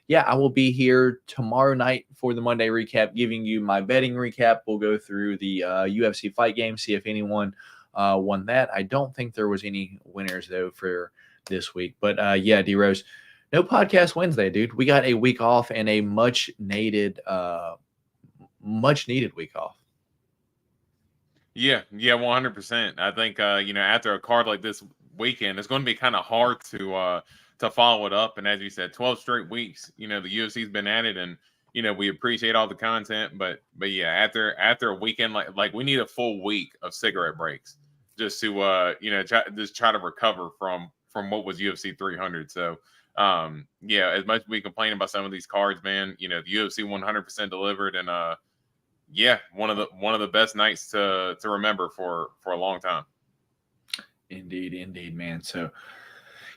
yeah, I will be here tomorrow night for the Monday recap, giving you my betting recap. We'll go through the UFC fight game, see if anyone won that. I don't think there was any winners, though, for this week. But yeah, D-Rose, no podcast Wednesday, dude. We got a week off and a much needed week off.
Yeah, 100%. I think after a card like this weekend, it's going to be kind of hard to follow it up. And as you said, 12 straight weeks. The UFC's been at it, and we appreciate all the content. But yeah, after a weekend like we need a full week of cigarette breaks just to try to recover from what was UFC 300. So yeah, as much as we complain about some of these cards, man, the UFC 100% delivered, and yeah, one of the best nights to remember for a long time.
Indeed, man. So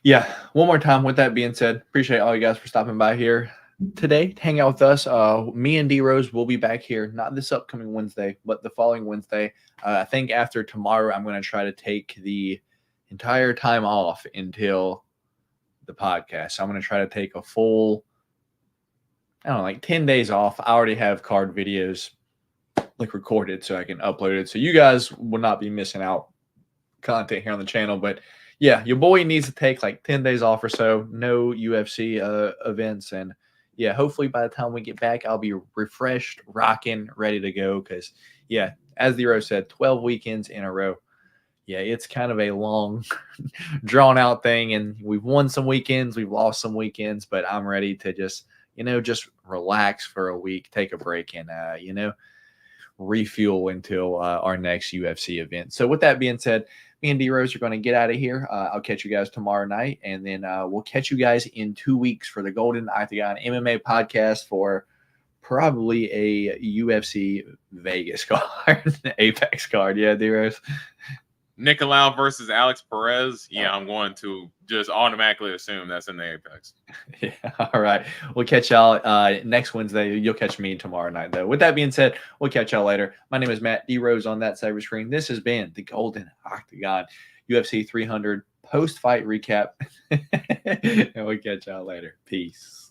yeah, one more time, with that being said, appreciate all you guys for stopping by here today to hang out with us. Me and D-Rose will be back here, not this upcoming Wednesday, but the following Wednesday. I think after tomorrow, I'm going to try to take the entire time off until the podcast. So I'm going to try to take a full, 10 days off. I already have card videos recorded so I can upload it. So you guys will not be missing out content here on the channel. But yeah, your boy needs to take 10 days off or so. No UFC events. And yeah, hopefully by the time we get back, I'll be refreshed, rocking, ready to go. Because yeah, as the Rose said, 12 weekends in a row. Yeah, it's kind of a long, drawn out thing. And we've won some weekends, we've lost some weekends, but I'm ready to just relax for a week, take a break, and, refuel until our next UFC event. So with that being said, me and D-Rose are going to get out of here. I'll catch you guys tomorrow night, and then we'll catch you guys in 2 weeks for the Golden Octagon MMA podcast for probably a UFC Vegas card, Apex card. Yeah, D-Rose.
Nickal versus Alex Perez. Yeah, I'm going to just automatically assume that's in the Apex.
Yeah, all right. We'll catch y'all next Wednesday. You'll catch me tomorrow night, though. With that being said, we'll catch y'all later. My name is Matt D-Rose on that side of the screen. This has been the Golden Octagon UFC 300 post-fight recap. And we'll catch y'all later. Peace.